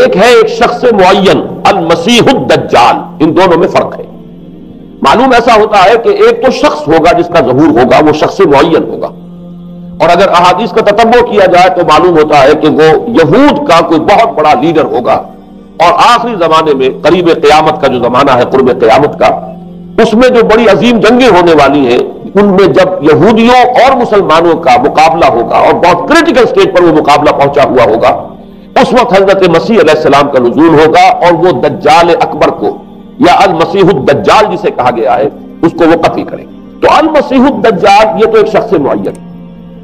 ایک ہے ایک شخص معین المسیح الدجال، ان دونوں میں فرق ہے۔ معلوم ایسا ہوتا ہے کہ ایک تو شخص ہوگا جس کا ظہور ہوگا، وہ شخص معین ہوگا، اور اگر احادیث کا تتبع کیا جائے تو معلوم ہوتا ہے کہ وہ یہود کا کوئی بہت بڑا لیڈر ہوگا، اور آخری زمانے میں قریب قیامت کا جو زمانہ ہے، قرب قیامت کا، اس میں جو بڑی عظیم جنگیں ہونے والی ہیں، ان میں جب یہودیوں اور مسلمانوں کا مقابلہ ہوگا اور بہت کریٹیکل سٹیج پر وہ مقابلہ پہنچا ہوا ہوگا، اس وقت حضرت مسیح علیہ السلام کا نزول ہوگا اور وہ دجال اکبر کو یا المسیح الدجال جسے کہا گیا ہے اس کو وہ قتل کریں۔ تو المسیح الدجال یہ تو ایک شخص معین،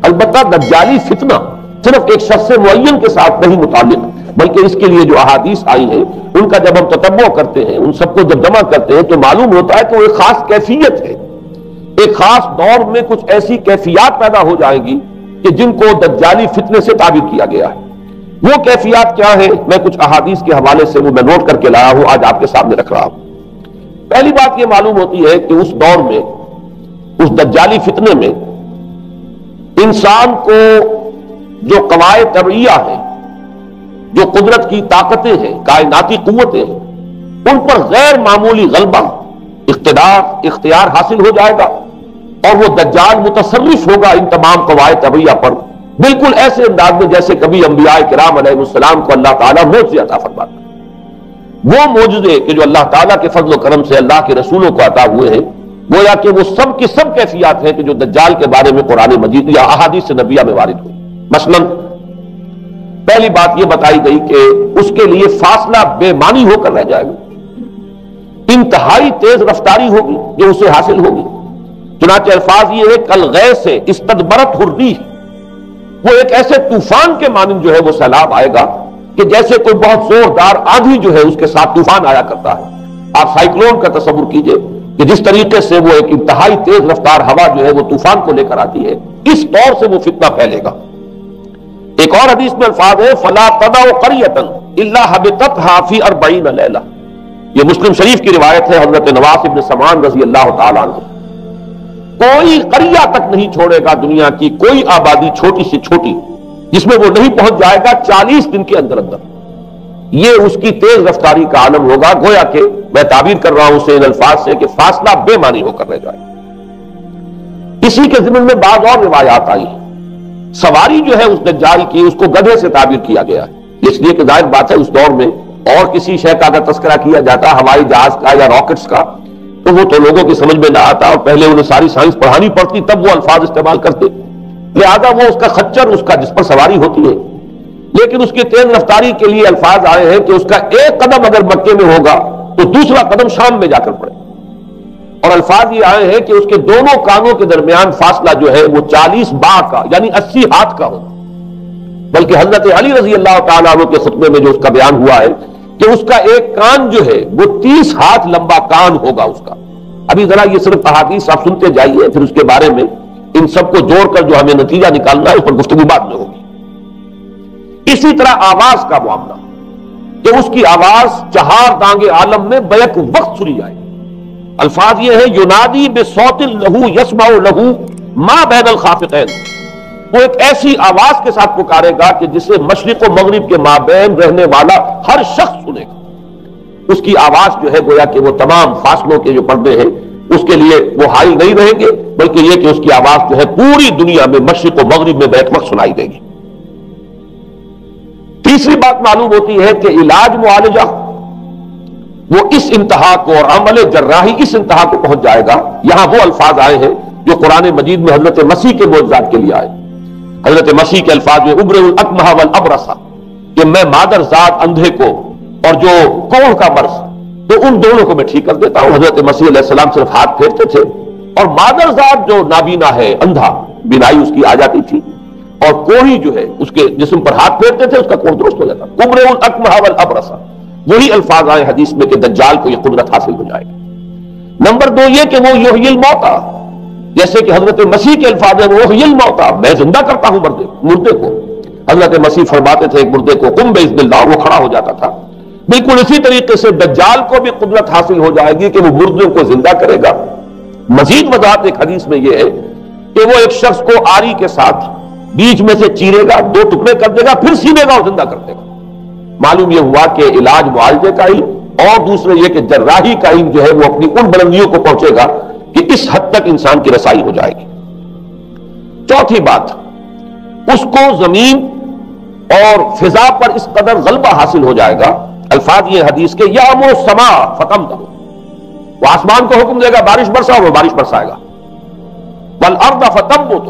البتہ دجالی فتنہ صرف ایک شخص معین کے ساتھ نہیں متعلق، بلکہ اس کے لیے جو احادیث آئی ہیں ان کا جب ہم تتبع کرتے ہیں، ان سب کو جب جمع کرتے ہیں تو معلوم ہوتا ہے کہ وہ ایک خاص کیفیت ہے، ایک خاص دور میں کچھ ایسی کیفیات پیدا ہو جائیں گی کہ جن کو دجالی فتنے سے تعبیر کیا گیا ہے۔ وہ کیفیات کیا ہے؟ میں کچھ احادیث کے حوالے سے وہ میں نوٹ کر کے لایا ہوں، آج آپ کے سامنے رکھ رہا ہوں۔ پہلی بات یہ معلوم ہوتی ہے کہ اس دور میں، اس دجالی فتنے میں، انسان کو جو قواعد طبعیہ ہیں، جو قدرت کی طاقتیں ہیں، کائناتی قوتیں ہیں، ان پر غیر معمولی غلبہ، اختیار حاصل ہو جائے گا، اور وہ دجال متصرف ہوگا ان تمام قواعد طبعیہ پر، بالکل ایسے انداز میں جیسے کبھی انبیاء کرام علیہ السلام کو اللہ تعالیٰ معجزے عطا فرماتا ہے۔ وہ معجزے کہ جو اللہ تعالیٰ کے فضل و کرم سے اللہ کے رسولوں کو عطا ہوئے ہیں، گویا کہ وہ سب کی سب کیفیات ہیں کہ جو دجال کے بارے میں قرآن مجید یا احادیث نبویہ میں وارد ہوئی۔ مثلاً پہلی بات یہ بتائی گئی کہ اس کے لیے فاصلہ بے معنی ہو کر رہ جائے گا، انتہائی تیز رفتاری ہوگی جو اسے حاصل ہوگی۔ چنانچہ الفاظ یہ ہے کالغیث استدبرت الريح، وہ ایک ایسے طوفان کے مانند جو ہے وہ سیلاب آئے گا کہ جیسے کوئی بہت زوردار آندھی جو ہے اس کے ساتھ طوفان آیا کرتا ہے۔ آپ سائیکلون کا تصور کیجئے کہ جس طریقے سے وہ ایک انتہائی تیز رفتار ہوا جو ہے وہ طوفان کو لے کر آتی ہے، اس طور سے وہ فتنہ پھیلے گا۔ ایک اور حدیث میں الفاظ ہے فَلَا تَدَعُ قَرْيَةً إِلَّا حَبِطَتْهَا فِي 40 لَيْلَةً، یہ مسلم شریف کی روایت ہے حضرت نواس ابن سمعان رضی اللہ تعالیٰ عنہ۔ کوئی قریہ تک نہیں چھوڑے گا دنیا کی کوئی آبادی چھوٹی سے چھوٹی جس میں وہ نہیں پہنچ جائے گا 40 دن کے اندر اندر۔ یہ اس کی تیز رفتاری کا عالم ہوگا، گویا کہ میں تعبیر کر رہا ہوں اسے ان الفاظ سے کہ فاصلہ بے معنی ہو کر رہ جائے۔ اسی کے ضمن میں بعض اور روایات آئی ہیں۔ سواری جو ہے اس دجال کی اس کو گدھے سے تعبیر کیا گیا ہے، اس لیے کہ ظاہر بات ہے اس دور میں اور کسی شے کا اگر تذکرہ کیا جاتا ہوائی جہاز کا یا راکٹس کا تو وہ تو لوگوں کی سمجھ میں نہ آتا، اور پہلے انہیں ساری سائنس پڑھانی پڑتی تب وہ الفاظ استعمال کرتے، لہذا وہ اس کا خچر، اس کا جس پر سواری ہوتی ہے، لیکن اس کی تیز رفتاری کے لیے الفاظ آئے ہیں کہ اس کا ایک قدم اگر مکے میں ہوگا تو دوسرا قدم شام میں جا کر پڑے، اور الفاظ یہ آئے ہیں کہ اس کے دونوں کانوں کے درمیان فاصلہ جو ہے وہ 40 باع کا یعنی 80 ہاتھ کا ہوگا۔ بلکہ حضرت علی رضی اللہ تعالیٰ عنہ کے خطبے میں جو اس کا بیان ہوا ہے کہ اس کا ایک کان جو ہے وہ 30 ہاتھ لمبا کان ہوگا اس کا۔ ابھی ذرا یہ صرف احادیث آپ سنتے جائیے، پھر اس کے بارے میں ان سب کو جوڑ کر جو ہمیں نتیجہ نکالنا ہے اس پر گفتگو بعد میں ہوگی۔ اسی طرح آواز کا معاملہ کہ اس کی آواز 4 دانگ عالم میں بیک وقت سنی جائے۔ الفاظ یہ ہے ینادی بصوت لہو یسمع لہو ما بین الخافقین، وہ ایک ایسی آواز کے ساتھ پکارے گا کہ جسے مشرق و مغرب کے مابین رہنے والا ہر شخص سنے گا۔ اس کی آواز جو ہے گویا کہ وہ تمام فاصلوں کے جو پردے ہیں اس کے لیے وہ حائل نہیں رہیں گے، بلکہ یہ کہ اس کی آواز جو ہے پوری دنیا میں مشرق و مغرب میں بیک وقت سنائی دے گی۔ تیسری بات معلوم ہوتی ہے کہ علاج معالجہ وہ اس انتہا کو اور عمل جراحی اس انتہا کو پہنچ جائے گا۔ یہاں وہ الفاظ آئے ہیں جو قرآن مجید میں حضرت مسیح کے معجزات کے لیے آئے۔ حضرت مسیح کے الفاظ میں ابرئ الاکمہ والابرص، کہ میں مادر ذات اندھے کو اور جو کوڑھ کا مرض تو ان دونوں کو میں ٹھیک کر دیتا ہوں۔ حضرت مسیح علیہ السلام صرف ہاتھ پھیرتے تھے اور مادر ذات جو نابینا ہے، اندھا، بینائی اس کی آ جاتی تھی، اور کوڑھی جو ہے اس کے جسم پر ہاتھ پھیرتے تھے اس کا کوڑھ درست ہو جاتا۔ ابرئ الاکمہ والابرص، وہی الفاظ آئے حدیث میں کہ دجال کو یہ قدرت حاصل ہو جائے گی۔ نمبر 2 یہ کہ وہ یحیی الموتیٰ، جیسے کہ حضرت مسیح کے الفاظ ہیں وہ یحیی الموتیٰ، میں زندہ کرتا ہوں مردے کو۔ حضرت مسیح فرماتے تھے ایک مردے کو قم باذن اللہ، وہ کھڑا ہو جاتا تھا۔ بالکل اسی طریقے سے دجال کو بھی قدرت حاصل ہو جائے گی کہ وہ مردوں کو زندہ کرے گا۔ مزید وضاحت ایک حدیث میں یہ ہے کہ وہ ایک شخص کو آری کے ساتھ بیچ میں سے چیرے گا، 2 ٹکڑے کر دے گا، پھر سینے گا اور زندہ کر دے گا۔ معلوم یہ ہوا کہ علاج معالجے کا علم اور دوسرے یہ کہ جراحی کا علم جو ہے وہ اپنی ان بلندیوں کو پہنچے گا کہ اس حد تک انسان کی رسائی ہو جائے گی۔ چوتھی بات، اس کو زمین اور فضا پر اس قدر غلبہ حاصل ہو جائے گا، الفاظ یہ حدیث کے یامر السماء فتمطر، وہ آسمان کو حکم دے گا بارش برسا اور وہ بارش برسائے گا، والارض فتنبت،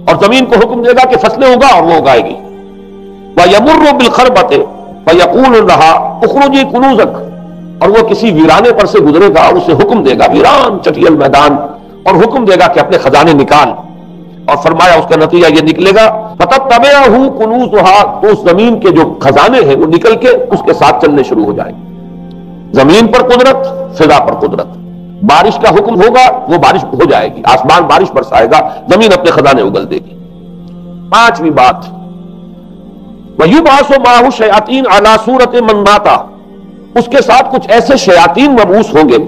اور زمین کو حکم دے گا کہ فصلیں اگا اور وہ اگائے گی، وَيَمُرُّ بِالْخَرْبَةِ فَيَقُولُ لَهَا اُخْرُجِي كُنُوزَكَ، اور وہ کسی ویرانے پر سے گزرے گا اور اسے حکم دے گا، ویران چٹیل میدان، اور حکم دے گا کہ اپنے خزانے نکال، اور فرمایا اس کا نتیجہ یہ نکلے گا فَتَتَّبِعُهُ كُنُوزُهَا، تو اس زمین کے جو خزانے ہیں وہ نکل کے اس کے ساتھ چلنے شروع ہو جائیں گے۔ زمین پر قدرت، فضا پر قدرت، بارش کا حکم ہوگا وہ بارش ہو جائے گی، آسمان بارش برسائے گا، زمین اپنے خزانے اگل دے گی۔ پانچویں بات، وَيُبْعَثُ مَعَهُ الشَّيَاطِينُ عَلَى صُورَةِ مَن مَاتَ، اس کے ساتھ کچھ ایسے شیاطین مبعوث ہوں گے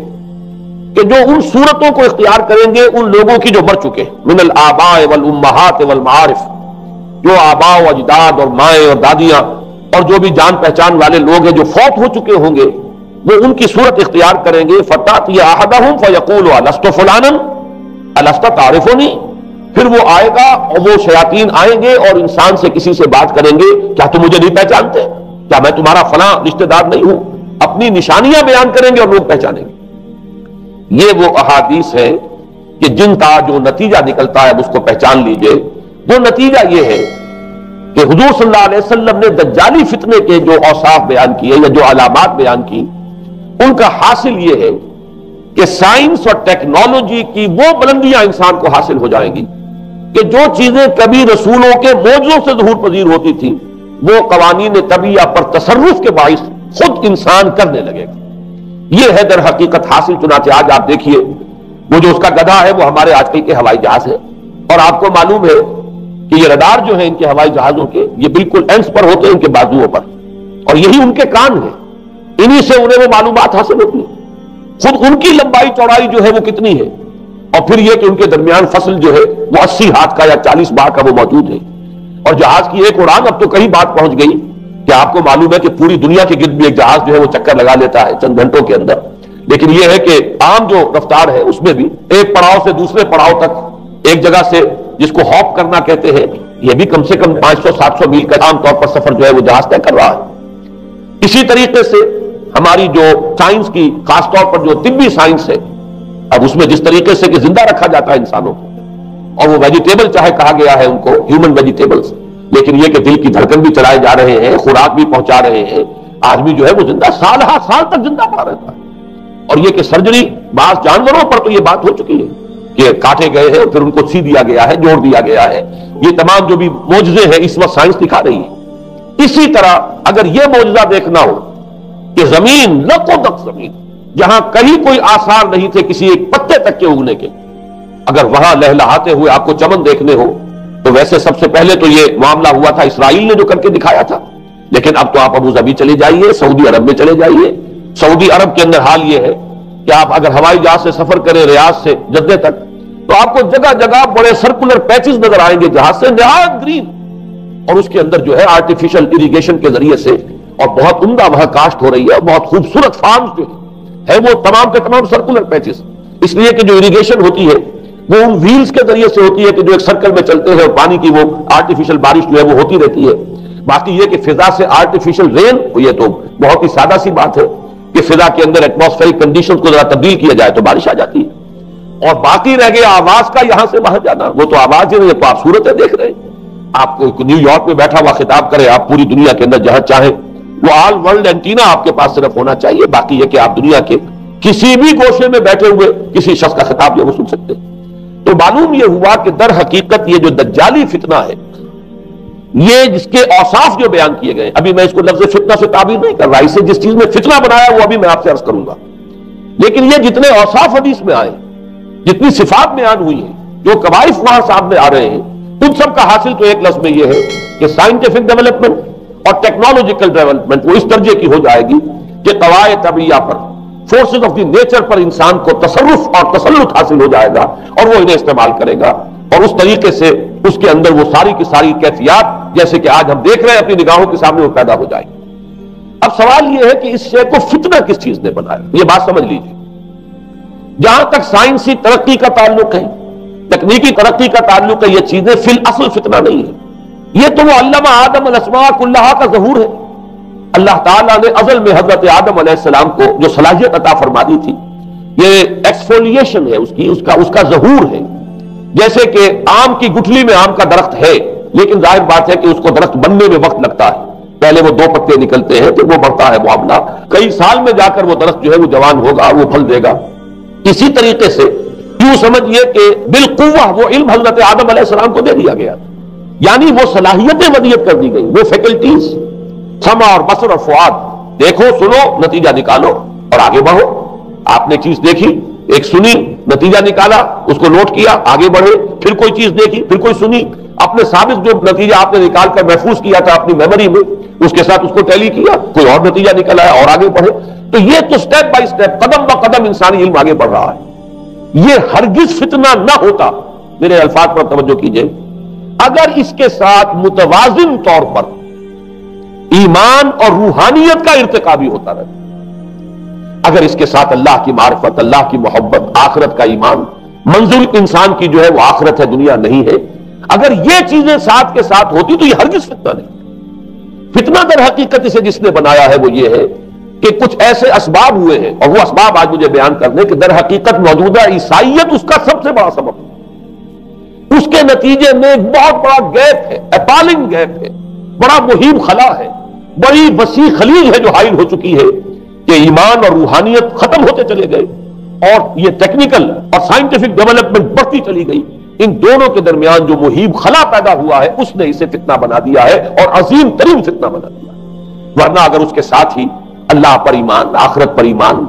کہ جو ان صورتوں کو اختیار کریں گے ان لوگوں کی جو مر چکے، من الآباء والأمہات والمعارف، جو آباء و اجداد اور مائیں اور دادیاں اور جو بھی جان پہچان والے لوگ ہیں جو فوت ہو چکے ہوں گے، وہ ان کی صورت اختیار کریں گے، فَتَأْتِيَ أَحَدَهُمْ فَيَقُولُ أَلَسْتُ فُلَانًا أَلَسْتَ تَعْرِفُنِي، پھر وہ آئے گا اور وہ شیاطین آئیں گے اور انسان سے کسی سے بات کریں گے، کیا تم مجھے نہیں پہچانتے، کیا میں تمہارا فلاں رشتہ دار نہیں ہوں، اپنی نشانیاں بیان کریں گے اور لوگ پہچانیں گے۔ یہ وہ احادیث ہے کہ جن کا جو نتیجہ نکلتا ہے اس کو پہچان لیجئے۔ وہ نتیجہ یہ ہے کہ حضور صلی اللہ علیہ وسلم نے دجالی فتنے کے جو اوصاف بیان کیے یا جو علامات بیان کی، ان کا حاصل یہ ہے کہ سائنس اور ٹیکنالوجی کی وہ بلندیاں انسان کو حاصل ہو جائیں گی کہ جو چیزیں کبھی رسولوں کے معجزوں سے ظہور پذیر ہوتی تھیں وہ قوانین طبیعہ پر تصرف کے باعث خود انسان کرنے لگے گا۔ یہ ہے در حقیقت حاصل۔ چنانچہ آج آپ دیکھیے وہ جو اس کا گدھا ہے وہ ہمارے آج کل کے ہوائی جہاز ہے، اور آپ کو معلوم ہے کہ یہ رڈار جو ہیں ان کے ہوائی جہازوں کے، یہ بالکل اینڈز پر ہوتے ہیں ان کے بازوؤں پر، اور یہی ان کے کان ہیں، انہی سے انہیں وہ معلومات حاصل ہوتی ہیں۔ خود ان کی لمبائی چوڑائی جو ہے وہ کتنی ہے، اور پھر یہ کہ ان کے درمیان فصل جو ہے وہ 80 ہاتھ کا یا 40 بار کا وہ موجود ہے، اور جہاز کی ایک اڑان اب تو کہیں بات پہنچ گئی کہ آپ کو معلوم ہے کہ پوری دنیا کے گرد بھی ایک جہاز جو ہے وہ چکر لگا لیتا ہے چند گھنٹوں کے اندر۔ لیکن یہ ہے کہ عام جو رفتار ہے اس میں بھی ایک پڑاؤ سے دوسرے پڑاؤ تک ایک جگہ سے، جس کو ہاپ کرنا کہتے ہیں، یہ بھی کم سے کم 500-700 میل کا عام طور پر سفر جو ہے وہ جہاز طے کر رہا ہے۔ اسی طریقے سے ہماری جو سائنس کی، خاص طور پر جو طبی سائنس ہے، اب اس میں جس طریقے سے کہ زندہ رکھا جاتا ہے انسانوں کو، اور وہ ویجیٹیبل چاہے کہا گیا ہے ان کو ہیومن ویجیٹیبلز، لیکن یہ کہ دل کی دھڑکن بھی چلائے جا رہے ہیں، خوراک بھی پہنچا رہے ہیں، آدمی جو ہے وہ زندہ سال تک زندہ پڑا رہتا ہے۔ اور یہ کہ سرجری بعض جانوروں پر تو یہ بات ہو چکی ہے کہ کاٹے گئے ہیں اور پھر ان کو سی دیا گیا ہے، جوڑ دیا گیا ہے۔ یہ تمام جو بھی معجزے ہیں اس وقت سائنس دکھا رہی ہے۔ اسی طرح اگر یہ معجزہ دیکھنا ہو کہ زمین لقدق زمین، جہاں کہیں کوئی آثار نہیں تھے کسی ایک پتے تک کے اگنے کے، اگر وہاں لہلہاتے ہوئے آپ کو چمن دیکھنے ہو تو ویسے سب سے پہلے تو یہ معاملہ ہوا تھا اسرائیل نے جو کر کے دکھایا تھا، لیکن اب تو آپ ابو ظبی چلے جائیے، سعودی عرب میں چلے جائیے۔ سعودی عرب کے اندر حال یہ ہے کہ آپ اگر ہوائی جہاز سے سفر کریں ریاض سے جدہ تک تو آپ کو جگہ جگہ بڑے سرکولر پیچز نظر آئیں گے جہاز سے، نہایت گرین، اور اس کے اندر جو ہے آرٹیفیشل اریگیشن کے ذریعے سے اور بہت عمدہ وہاں کاشت ہو رہی ہے، بہت خوبصورت فارمز جو ہے وہ تمام کے تمام سرکولر پیچز، اس لیے کہ جو اریگیشن ہوتی ہے وہ ان ویلز کے ذریعے سے ہوتی ہے کہ جو ایک سرکل میں چلتے ہیں اور پانی کی وہ آرٹیفیشل بارش جو ہے وہ ہوتی رہتی ہے۔ باقی یہ کہ فضا سے آرٹیفیشل رین، یہ تو بہت ہی سادہ سی بات ہے کہ فضا کے اندر ایٹماسفیرک کنڈیشنز کو ذرا تبدیل کیا جائے تو بارش آ جاتی ہے۔ اور باقی رہ گیا آواز کا یہاں سے باہر جانا، وہ تو آواز ہے، تو آپ صورتیں دیکھ رہے ہیں۔ آپ کو نیو یارک میں بیٹھا ہوا خطاب کرے، آپ پوری دنیا کے اندر جہاں چاہیں وہ آل ورلڈ اینٹینا آپ کے پاس صرف ہونا چاہیے، باقی یہ کہ آپ دنیا کے کسی بھی گوشے میں بیٹھے ہوئے کسی شخص کا خطاب جو وہ سن سکتے ہیں۔ تو معلوم یہ ہوا کہ در حقیقت یہ جو دجالی فتنہ ہے، یہ جس کے اوصاف جو بیان کیے گئے، ابھی میں اس کو لفظ فتنہ سے تعبیر نہیں کر رہا، اسے جس چیز میں فتنہ بنایا وہ ابھی میں آپ سے عرض کروں گا، لیکن یہ جتنے اوصاف حدیث میں آئے، جتنی صفات بیان ہوئی ہیں، جو کوائف وہاں سامنے آ رہے ہیں، ان سب کا حاصل تو ایک لفظ میں یہ ہے کہ سائنٹیفک ڈیولپمنٹ اور ٹیکنالوجیکل ڈیولپمنٹ وہ اس درجے کی ہو جائے گی کہ قواعد طبیعہ پر، فورسز آف دی نیچر پر انسان کو تصرف اور تسلط حاصل ہو جائے گا اور وہ انہیں استعمال کرے گا، اور اس طریقے سے اس کے اندر وہ ساری کی ساری کیفیات جیسے کہ آج ہم دیکھ رہے ہیں اپنی نگاہوں کے سامنے وہ پیدا ہو جائے گی۔ اب سوال یہ ہے کہ اس شے کو فتنہ کس چیز نے بنایا؟ یہ بات سمجھ لیجیے، جہاں تک سائنسی ترقی کا تعلق ہے، تکنیکی ترقی کا تعلق ہے، یہ چیزیں فی الاصل فتنہ نہیں ہے، یہ تو وہ علم آدم الاسماء کلہا کا ظہور ہے۔ اللہ تعالیٰ نے ازل میں حضرت آدم علیہ السلام کو جو صلاحیت عطا فرما دی تھی، یہ ایکسفولیشن ہے، اس کا ظہور ہے۔ جیسے کہ آم کی گٹھلی میں آم کا درخت ہے، لیکن ظاہر بات ہے کہ اس کو درخت بننے میں وقت لگتا ہے، پہلے وہ 2 پتے نکلتے ہیں، پھر وہ بڑھتا ہے معاملہ، کئی سال میں جا کر وہ درخت جو ہے وہ جوان ہوگا، وہ پھل دے گا۔ اسی طریقے سے یوں سمجھیے کہ بالقوہ وہ علم حضرت آدم علیہ السلام کو دے دیا گیا، یعنی وہ صلاحیتیں ودیت کر دی گئی، وہ فیکلٹیز، سمع اور بصر اور فؤاد، دیکھو سنو نتیجہ نکالو اور آگے بڑھو۔ آپ نے چیز دیکھی، ایک سنی، نتیجہ نکالا، اس کو نوٹ کیا، آگے بڑھے، پھر کوئی چیز دیکھی، پھر کوئی سنی، اپنے سابق جو نتیجہ آپ نے نکال کر محفوظ کیا تھا اپنی میموری میں، اس کے ساتھ اس کو ٹیلی کیا، کوئی اور نتیجہ نکل آیا اور آگے بڑھے۔ تو یہ تو سٹیپ بائی سٹیپ، قدم با قدم انسانی علم آگے بڑھ رہا ہے۔ یہ ہرگز فتنہ نہ ہوتا، میرے الفاظ پر توجہ کیجئے، اگر اس کے ساتھ متوازن طور پر ایمان اور روحانیت کا ارتقا بھی ہوتا رہتا، اگر اس کے ساتھ اللہ کی معرفت، اللہ کی محبت، آخرت کا ایمان، منزل انسان کی جو ہے وہ آخرت ہے، دنیا نہیں ہے، اگر یہ چیزیں ساتھ کے ساتھ ہوتی تو یہ ہرگز فتنہ نہیں۔ فتنہ در حقیقت اسے جس نے بنایا ہے وہ یہ ہے کہ کچھ ایسے اسباب ہوئے ہیں، اور وہ اسباب آج مجھے بیان کرنے کہ در حقیقت موجودہ عیسائیت اس کا سب سے بڑا سبب ہے۔ اس کے نتیجے میں ایک بہت بڑا گیپ ہے، اپالنگ گیپ ہے، بڑا مہیم خلا ہے، بڑی وسیع خلیج ہے جو حائل ہو چکی ہے کہ ایمان اور روحانیت ختم ہوتے چلے گئے، اور یہ ٹیکنیکل اور سائنٹیفک ڈیولپمنٹ بڑھتی چلی گئی۔ ان دونوں کے درمیان جو مہیم خلا پیدا ہوا ہے اس نے اسے فتنہ بنا دیا ہے، اور عظیم ترین فتنہ بنا دیا ہے۔ ورنہ اگر اس کے ساتھ ہی اللہ پر ایمان، آخرت پر ایمان،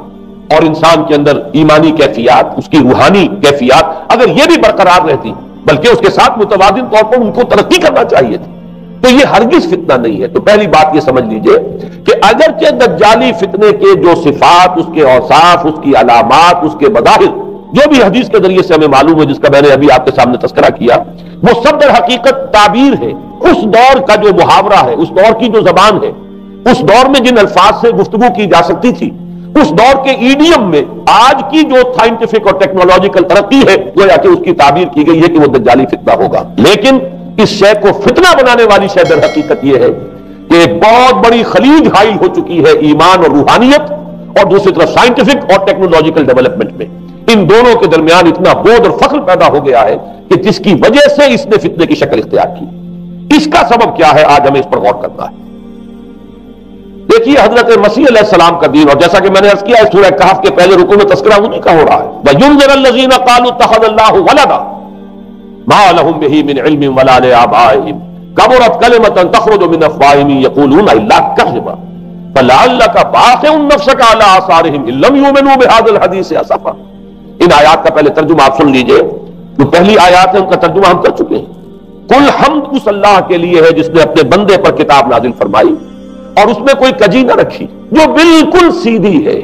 اور انسان کے اندر ایمانی کیفیات، اس کی روحانی کیفیات اگر یہ بھی برقرار رہتی، بلکہ اس کے ساتھ متوازن طور پر ان کو ترقی کرنا چاہیے تھی، تو یہ ہرگز فتنہ نہیں ہے۔ تو پہلی بات یہ سمجھ لیجئے کہ اگرچہ دجالی فتنے کے جو صفات، اس کے اوصاف، اس کی علامات، اس کے مظاہر جو بھی حدیث کے ذریعے سے ہمیں معلوم ہے، جس کا میں نے ابھی آپ کے سامنے تذکرہ کیا، وہ سب در حقیقت تعبیر ہے اس دور کا جو محاورہ ہے، اس دور کی جو زبان ہے، اس دور میں جن الفاظ سے گفتگو کی جا سکتی تھی، اس دور کے ایڈیم میں آج کی جو سائنٹیفک اور ٹیکنالوجیکل ترقی ہے گویا کہ اس کی تعبیر کی گئی ہے کہ وہ دجالی فتنہ ہوگا۔ لیکن اس شے کو فتنہ بنانے والی شے در حقیقت یہ ہے کہ ایک بہت بڑی خلیج حائل ہو چکی ہے ایمان اور روحانیت، اور دوسری طرف سائنٹیفک اور ٹیکنالوجیکل ڈیولپمنٹ میں ان دونوں کے درمیان اتنا بود اور فخر پیدا ہو گیا ہے کہ جس کی وجہ سے اس نے فتنے کی شکل اختیار کی۔ اس کا سبب کیا ہے، آج ہمیں اس پر غور کرنا ہے۔ دیکھیے حضرت مسیح علیہ السلام کا دین، اور جیسا کہ میں نے عرض کیا ہے سورہ کہف کے پہلے رکوع میں تذکرہ انہی کا ہو رہا ہے، وَيُنذِرَ الَّذِينَ قَالُوا اتَّخَذَ اللَّهُ وَلَدًا مَا لَهُم بِهِ مِنْ عِلْمٍ وَلَا لِآبَائِهِمْ كَبُرَتْ كَلِمَةً تَخْرُجُ مِنْ أَفْوَاهِهِمْ يَقُولُونَ إِلَّا كَذِبًا فَلَعَلَّكَ بَاخِعٌ نَفْسَكَ عَلَىٰ آثَارِهِمْ إِن لَّمْ يُؤْمِنُوا بِهَٰذَا الْحَدِيثِ أَسَفًا۔ ان آیات کا پہلے ترجمہ آپ سن لیجئے، جو پہلی آیات ہے ان کا ترجمہ ہم کر چکے ہیں۔ کل حمد اس اللہ کے لیے ہے جس نے اپنے بندے پر کتاب نازل فرمائی اور اس میں کوئی کجی نہ رکھی، جو بالکل سیدھی ہے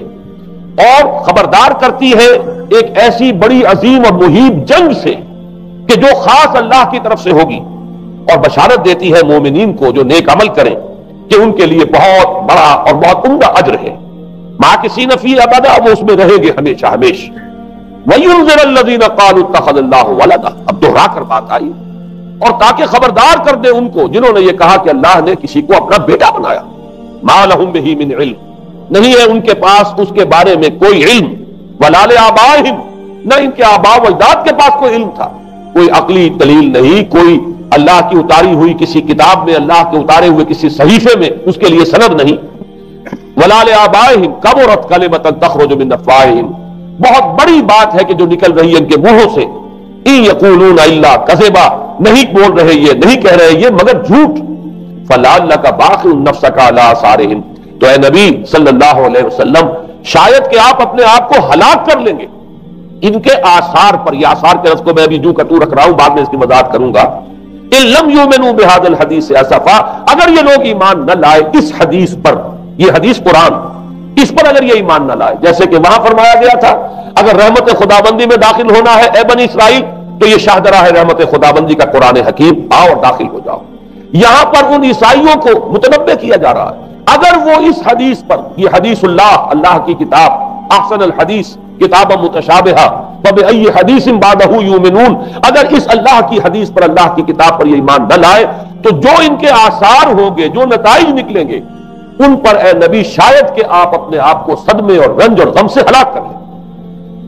اور خبردار کرتی ہے ایک ایسی بڑی عظیم اور مہیب جنگ سے کہ جو خاص اللہ کی طرف سے ہوگی، اور بشارت دیتی ہے مومنین کو جو نیک عمل کریں کہ ان کے لیے بہت بڑا اور بہت عمدہ اجر ہے، ماکثین فیہ ابدا، وہ اس میں رہیں گے ہمیشہ ہمیشہ۔ وَيُنذِرَ الَّذِينَ قَالُوا اتَّخَذَ اللَّهُ وَلَدًا، اب دوہرا کر بات آئی، اور تاکہ خبردار کر دے ان کو جنہوں نے یہ کہا کہ اللہ نے کسی کو اپنا بیٹا بنایا۔ مَا لَهُم بِهِ مِنْ عِلْمٍ، نہیں ہے ان کے پاس اس کے بارے میں کوئی علم، وَلَا لِآبَائِهِمْ، نہ ان کے آباء و اجداد کے پاس کوئی علم تھا، کوئی عقلی دلیل نہیں، کوئی اللہ کی اتاری ہوئی کسی کتاب میں، اللہ کے اتارے ہوئے کسی صحیفے میں اس کے لیے سند نہیں۔ وَلَا لِآبَائِهِمْ كَبُرَتْ كَلِمَةً تَخْرُجُ مِنْ أَفْوَاهِهِمْ، بہت بڑی بات ہے کہ جو نکل رہی ہے ان کے منہوں سے، إِن يَقُولُونَ إِلَّا كَذِبًا، نہیں بول رہے یہ، نہیں کہہ رہے یہ مگر جھوٹ۔ فَلَعَلَّكَ بَاخِعٌ نَفْسَكَ عَلَىٰ آثَارِهِمْ، تو اے نبی صلی اللہ علیہ وسلم شاید کہ آپ اپنے آپ کو ہلاک کر لیں گے ان کے آثار پر۔ یہ آثار کے لفظ کو میں ابھی جو کٹو رکھ رہا ہوں، بعد میں اس کی وضاحت کروں گا۔ إِن لَّمْ يُؤْمِنُوا بِهَٰذَا الْحَدِيثِ أَسَفًا، اگر یہ لوگ ایمان نہ لائے اس حدیث پر، یہ حدیث قرآن، اس پر اگر یہ ایمان نہ لائے، جیسے کہ وہاں فرمایا گیا تھا اگر رحمت خدابندی میں داخل ہونا ہے اے بنی اسرائیل تو یہ شاہدرہ ہے رحمت خدابندی کا قرآن حکیم، آؤ اور داخل ہو جاؤ۔ یہاں پر ان عیسائیوں کو متنبہ کیا جا رہا ہے، اگر وہ اس حدیث پر، یہ حدیث اللہ کی کتاب، احسن الحدیث کتاب متشابہہ فبأی حدیث بعدہ یؤمنون، اگر اس اللہ کی حدیث پر، اللہ کی کتاب پر یہ ایمان نہ لائے تو جو ان کے آثار ہوں گے، جو نتائج نکلیں گے، ان پر اے نبی شاید کہ آپ اپنے آپ کو صدمے اور رنج اور غم سے ہلاک کر لیں۔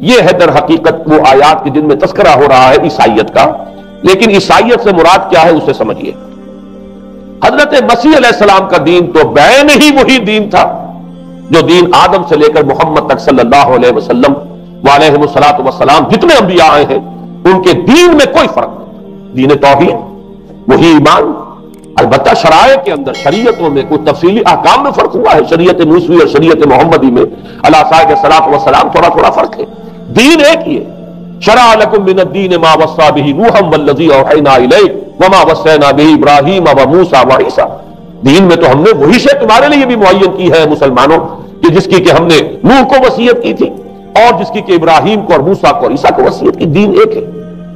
یہ ہے در حقیقت وہ آیات کے جن میں تذکرہ ہو رہا ہے عیسائیت کا، لیکن عیسائیت سے مراد کیا ہے اسے سمجھیے۔ حضرت مسیح علیہ السلام کا دین تو بعین ہی وہی دین تھا جو دین آدم سے لے کر محمد تک صلی اللہ علیہ وسلم وعلیہ الصلوۃ والسلام جتنے انبیاء آئے ہیں ان کے دین میں کوئی فرق نہیں۔ دین توحید وہی ایمان، البتہ شرائع کے اندر، شریعتوں میں کوئی تفصیلی احکام میں فرق ہوا ہے، شریعت موسوی اور شریعت محمدی میں علیہ الصلوۃ والسلام تھوڑا فرق ہے، دین ایک ہی ہے۔ شرع لکم من الدین ما وصى به نوحا والذی اوحینا الیک وما وصینا به ابراہیم وموسیٰ وعیسیٰ، دین میں تو ہم نے وہی شے تمہارے لیے بھی معین کی ہے مسلمانوں، کہ جس کی کہ ہم نے نوح کو وصیت کی تھی اور جس کی کہ ابراہیم کو اور موسیٰ کو اور عیسیٰ کو وصیت کی، دین ایک ہے۔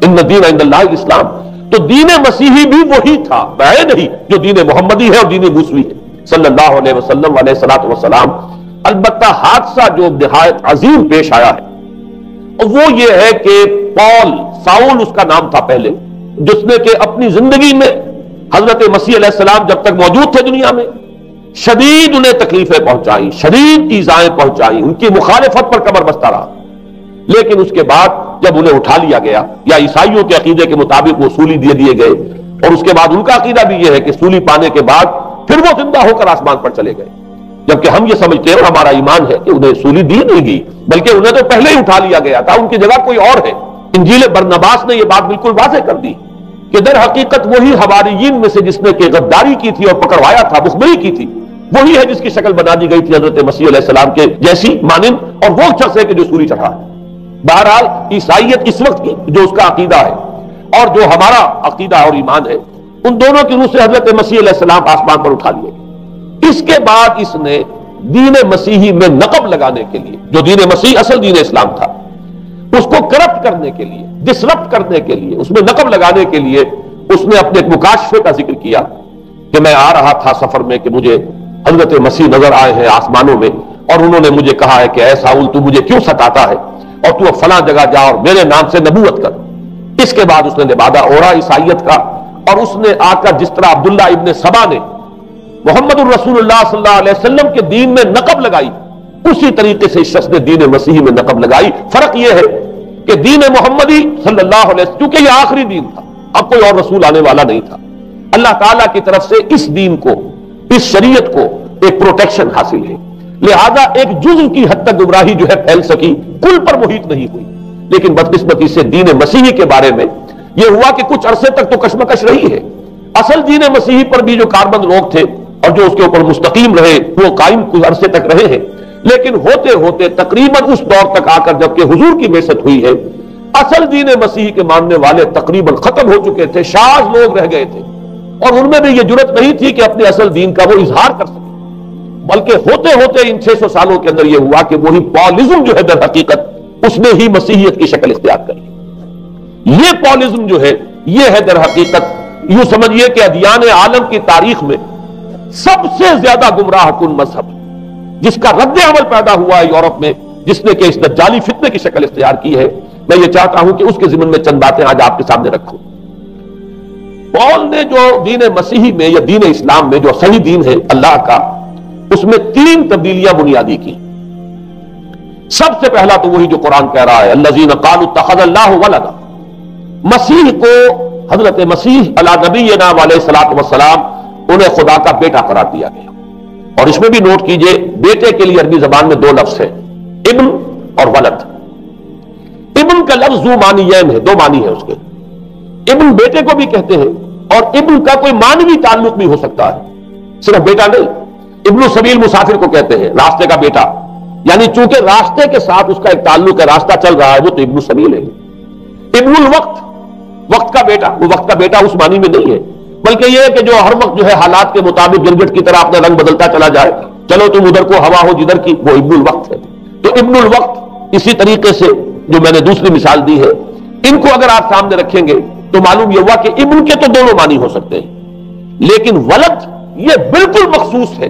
ان الدین عند اللہ الاسلام، تو دین مسیحی بھی وہی تھا، بعید نہیں، جو دین محمدی ہے اور دین موسوی ہے صلی اللہ علیہ وسلم علیہ الصلوۃ والسلام۔ البتہ حادثہ جو نہایت عظیم پیش آیا ہے وہ یہ ہے کہ ساؤل اس کا نام تھا پہلے، جس نے کہ اپنی زندگی میں حضرت مسیح علیہ السلام جب تک موجود تھے دنیا میں شدید انہیں تکلیفیں پہنچائیں، شدید ایذائیں پہنچائیں، ان کی مخالفت پر کمر بستہ رہا، لیکن اس کے بعد جب انہیں اٹھا لیا گیا، یا عیسائیوں کے عقیدے کے مطابق وہ سولی دیے گئے، اور اس کے بعد ان کا عقیدہ بھی یہ ہے کہ سولی پانے کے بعد پھر وہ زندہ ہو کر آسمان پر چلے گئے، جبکہ ہم یہ سمجھتے ہیں اور ہمارا ایمان ہے کہ انہیں سولی دی نہیں گئی، بلکہ انہیں تو پہلے ہی اٹھا لیا گیا تھا، ان کی جگہ کوئی اور ہے۔ انجیل برنباس نے یہ بات بالکل واضح کر دی کہ در حقیقت وہی حواریین میں سے جس نے کہ غداری کی تھی اور پکڑوایا تھا، مخبری کی تھی، وہی ہے جس کی شکل بنا دی گئی تھی حضرت مسیح علیہ السلام کے جیسی مانند، اور وہ شخص ہے کہ جو سولی چڑھا ہے۔ بہرحال عیسائیت اس وقت کی جو اس کا عقیدہ ہے اور جو ہمارا عقیدہ اور ایمان ہے، ان دونوں کی روح سے حضرت مسیح علیہ السلام آسمان پر اٹھا لیے گئے۔ اس کے بعد اس نے دین مسیحی میں نقب لگانے کے لیے، جو دین مسیح اصل دین اسلام تھا، اس کو کرپٹ کرنے کے لیے، ڈسرپٹ کرنے کے لیے، اس میں نقب لگانے کے لیے اس نے اپنے ایک مکاشفے کا ذکر کیا کہ میں آ رہا تھا سفر میں کہ مجھے حضرت مسیح نظر آئے ہیں آسمانوں میں، اور انہوں نے مجھے کہا ہے کہ اے ساؤل تو مجھے کیوں ستاتا ہے، اور تو اب فلاں جگہ جا اور میرے نام سے نبوت کر۔ اس کے بعد اس نے لبادہ اوڑھا عیسائیت کا، اور اس نے آ کر جس طرح عبداللہ ابن سبا نے محمد الرسول اللہ صلی اللہ علیہ وسلم کے دین میں نقب لگائی، اسی طریقے سے اس شخص نے دین مسیحی میں نقب لگائی۔ فرق یہ ہے کہ دین محمدی صلی اللہ علیہ وسلم، کیونکہ یہ آخری دین تھا، اب کوئی اور رسول آنے والا نہیں تھا، اللہ تعالیٰ کی طرف سے اس دین کو، اس شریعت کو ایک پروٹیکشن حاصل ہے، لہذا ایک جزء کی حد تک گمراہی جو ہے پھیل سکی، کل پر محیط نہیں ہوئی۔ لیکن بدقسمتی سے دین مسیحی کے بارے میں یہ ہوا کہ کچھ عرصے تک تو کشمکش رہی ہے، اصل دین مسیحی پر بھی جو کاربند لوگ تھے اور جو اس کے اوپر مستقیم رہے وہ قائم کچھ عرصے تک رہے ہیں، لیکن ہوتے ہوتے تقریباً اس دور تک آ کر جب کہ حضور کی بعثت ہوئی ہے، اصل دین مسیحی کے ماننے والے تقریباً ختم ہو چکے تھے، شاذ لوگ رہ گئے تھے، اور ان میں بھی یہ جرت نہیں تھی کہ اپنے اصل دین کا وہ اظہار کر سکے، بلکہ ہوتے ہوتے ان 600 سالوں کے اندر یہ ہوا کہ وہی پالزم جو ہے در حقیقت اس نے ہی مسیحیت کی شکل اختیار کری۔ یہ پالزم جو ہے یہ ہے در حقیقت، یوں سمجھیے کہ ادیان عالم کی تاریخ میں سب سے زیادہ گمراہ کن مذہب، جس کا رد عمل پیدا ہوا ہے یورپ میں، جس نے کہ اس دجالی فتنے کی شکل اختیار کی ہے۔ میں یہ چاہتا ہوں کہ اس کے ضمن میں چند باتیں آج آپ کے سامنے رکھوں۔ پال نے جو دین مسیحی میں یا دین اسلام میں جو صحیح دین ہے اللہ کا، اس میں 3 تبدیلیاں بنیادی کی۔ سب سے پہلا تو وہی جو قرآن کہہ رہا ہے، الذین قالوا اتخذ اللہ ولدا، مسیح کو، حضرت مسیح علی نبینا علیہ الصلوۃ والسلام، انہیں خدا کا بیٹا قرار دیا گیا۔ اور اس میں بھی نوٹ کیجئے بیٹے کے لیے عربی زبان میں 2 لفظ ہیں، ابن اور ولد۔ ابن کا لفظ ذو معنیین ہے، 2 معنی ہے اس کے، ابن بیٹے کو بھی کہتے ہیں، اور ابن کا کوئی معنوی تعلق بھی ہو سکتا ہے، صرف بیٹا نہیں۔ ابن السبیل مسافر کو کہتے ہیں، راستے کا بیٹا، یعنی چونکہ راستے کے ساتھ اس کا ایک تعلق ہے، راستہ چل رہا ہے، وہ تو ابن السبیل ہے۔ ابن الوقت، وقت کا بیٹا، وہ وقت کا بیٹا اس معنی میں نہیں ہے، بلکہ یہ ہے کہ جو ہر وقت جو ہے حالات کے مطابق گرگٹ کی طرح اپنا رنگ بدلتا چلا جائے، چلو تم ادھر کو ہوا ہو جدھر کی، وہ ابن الوقت ہے۔ تو ابن الوقت اسی طریقے سے جو میں نے دوسری مثال دی ہے، ان کو اگر آپ سامنے رکھیں گے تو معلوم یہ ہوا کہ ابن کے تو دونوں معنی ہو سکتے ہیں، لیکن ولد یہ بالکل مخصوص ہے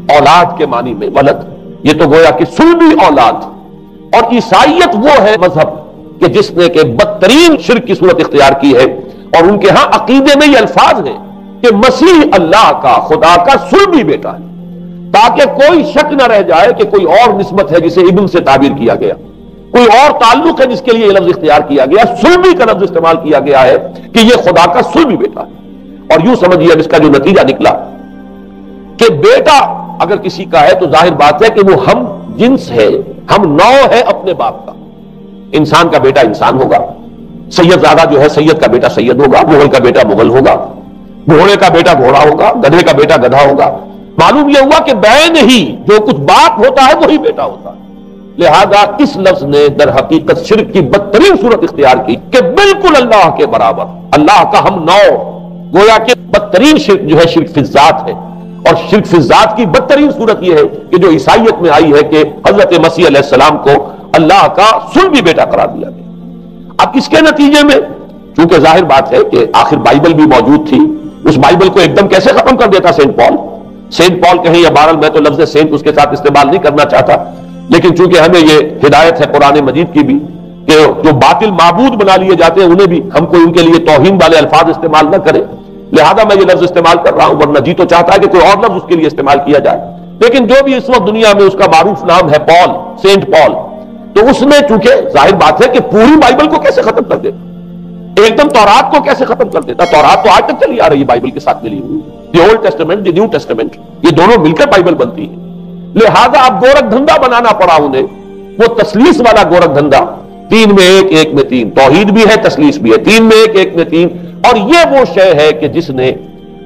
اولاد کے معنی میں ولد، یہ تو گویا کہ سلبی اولاد. اور عیسائیت وہ ہے مذہب کہ جس نے کہ بدترین شرک کی صورت اختیار کی ہے، اور ان کے ہاں عقیدے میں یہ الفاظ ہیں کہ مسیح اللہ کا، خدا کا سلبی بیٹا ہے، تاکہ کوئی شک نہ رہ جائے کہ کوئی اور نسبت ہے جسے ابن سے تعبیر کیا گیا، کوئی اور تعلق ہے جس کے لیے یہ لفظ اختیار کیا گیا. سلبی کا لفظ استعمال کیا گیا ہے کہ یہ خدا کا سلبی بیٹا ہے. اور یوں سمجھیے اب اس کا جو نتیجہ نکلا کہ بیٹا اگر کسی کا ہے تو ظاہر بات ہے کہ وہ ہم جنس ہے، ہم نوع ہے اپنے باپ کا. انسان کا بیٹا انسان ہوگا، سید زادہ جو ہے سید کا بیٹا سید ہوگا، مغل کا بیٹا مغل ہوگا، گھوڑے کا بیٹا گھوڑا ہوگا، گدھے کا بیٹا گدھا ہوگا. معلوم یہ ہوا کہ بین ہی جو کچھ باپ ہوتا ہے وہی بیٹا ہوتا ہے. لہذا اس لفظ نے در حقیقت شرک کی بدترین صورت اختیار کی کہ بالکل اللہ کے برابر، اللہ کا ہم نوع. گویا کہ بدترین شرک جو ہے شرک فی الذات ہے، اور شرک فی الذات کی بدترین صورت یہ ہے کہ جو عیسائیت میں آئی ہے کہ حضرت مسیح علیہ السلام کو اللہ کا سلبی بیٹا قرار دیا گیا. اب اس کے نتیجے میں چونکہ ظاہر بات ہے کہ آخر بائبل بھی موجود تھی، اس بائبل کو ایک دم کیسے ختم کر دیتا سینٹ پال کہیں یا بہرحال میں تو لفظ سینٹ اس کے ساتھ استعمال نہیں کرنا چاہتا، لیکن چونکہ ہمیں یہ ہدایت ہے قرآن مجید کی بھی کہ جو باطل معبود بنا لیے جاتے ہیں انہیں بھی ہم کوئی ان کے لیے توہین والے الفاظ استعمال نہ کریں. لہذا میں یہ لفظ استعمال کر رہا ہوں، ورنہ جی تو چاہتا ہے کہ کوئی اور لفظ اس کے لیے استعمال کیا جائے. لیکن جو بھی اس وقت دنیا میں اس کا معروف نام ہے پال، سینٹ پال، تو اس نے چونکہ ظاہر بات ہے کہ پوری بائبل کو کیسے ختم کر دیتا، ایک دم تورات کو کیسے ختم کر دیتا. تورات تو آج تک چلی آ رہی ہے بائبل کے ساتھ ملی ہوئی، the old testament, the new testament, یہ دونوں مل کر بائبل بنتی ہے. لہذا اب گورکھ دھندا بنانا پڑا انہیں، وہ تسلیس والا گورکھ دھندا، 3 میں 1 1 میں 3، توحید بھی ہے تسلیس بھی ہے، 3 میں 1 1 میں 3. اور یہ وہ شے ہے کہ جس نے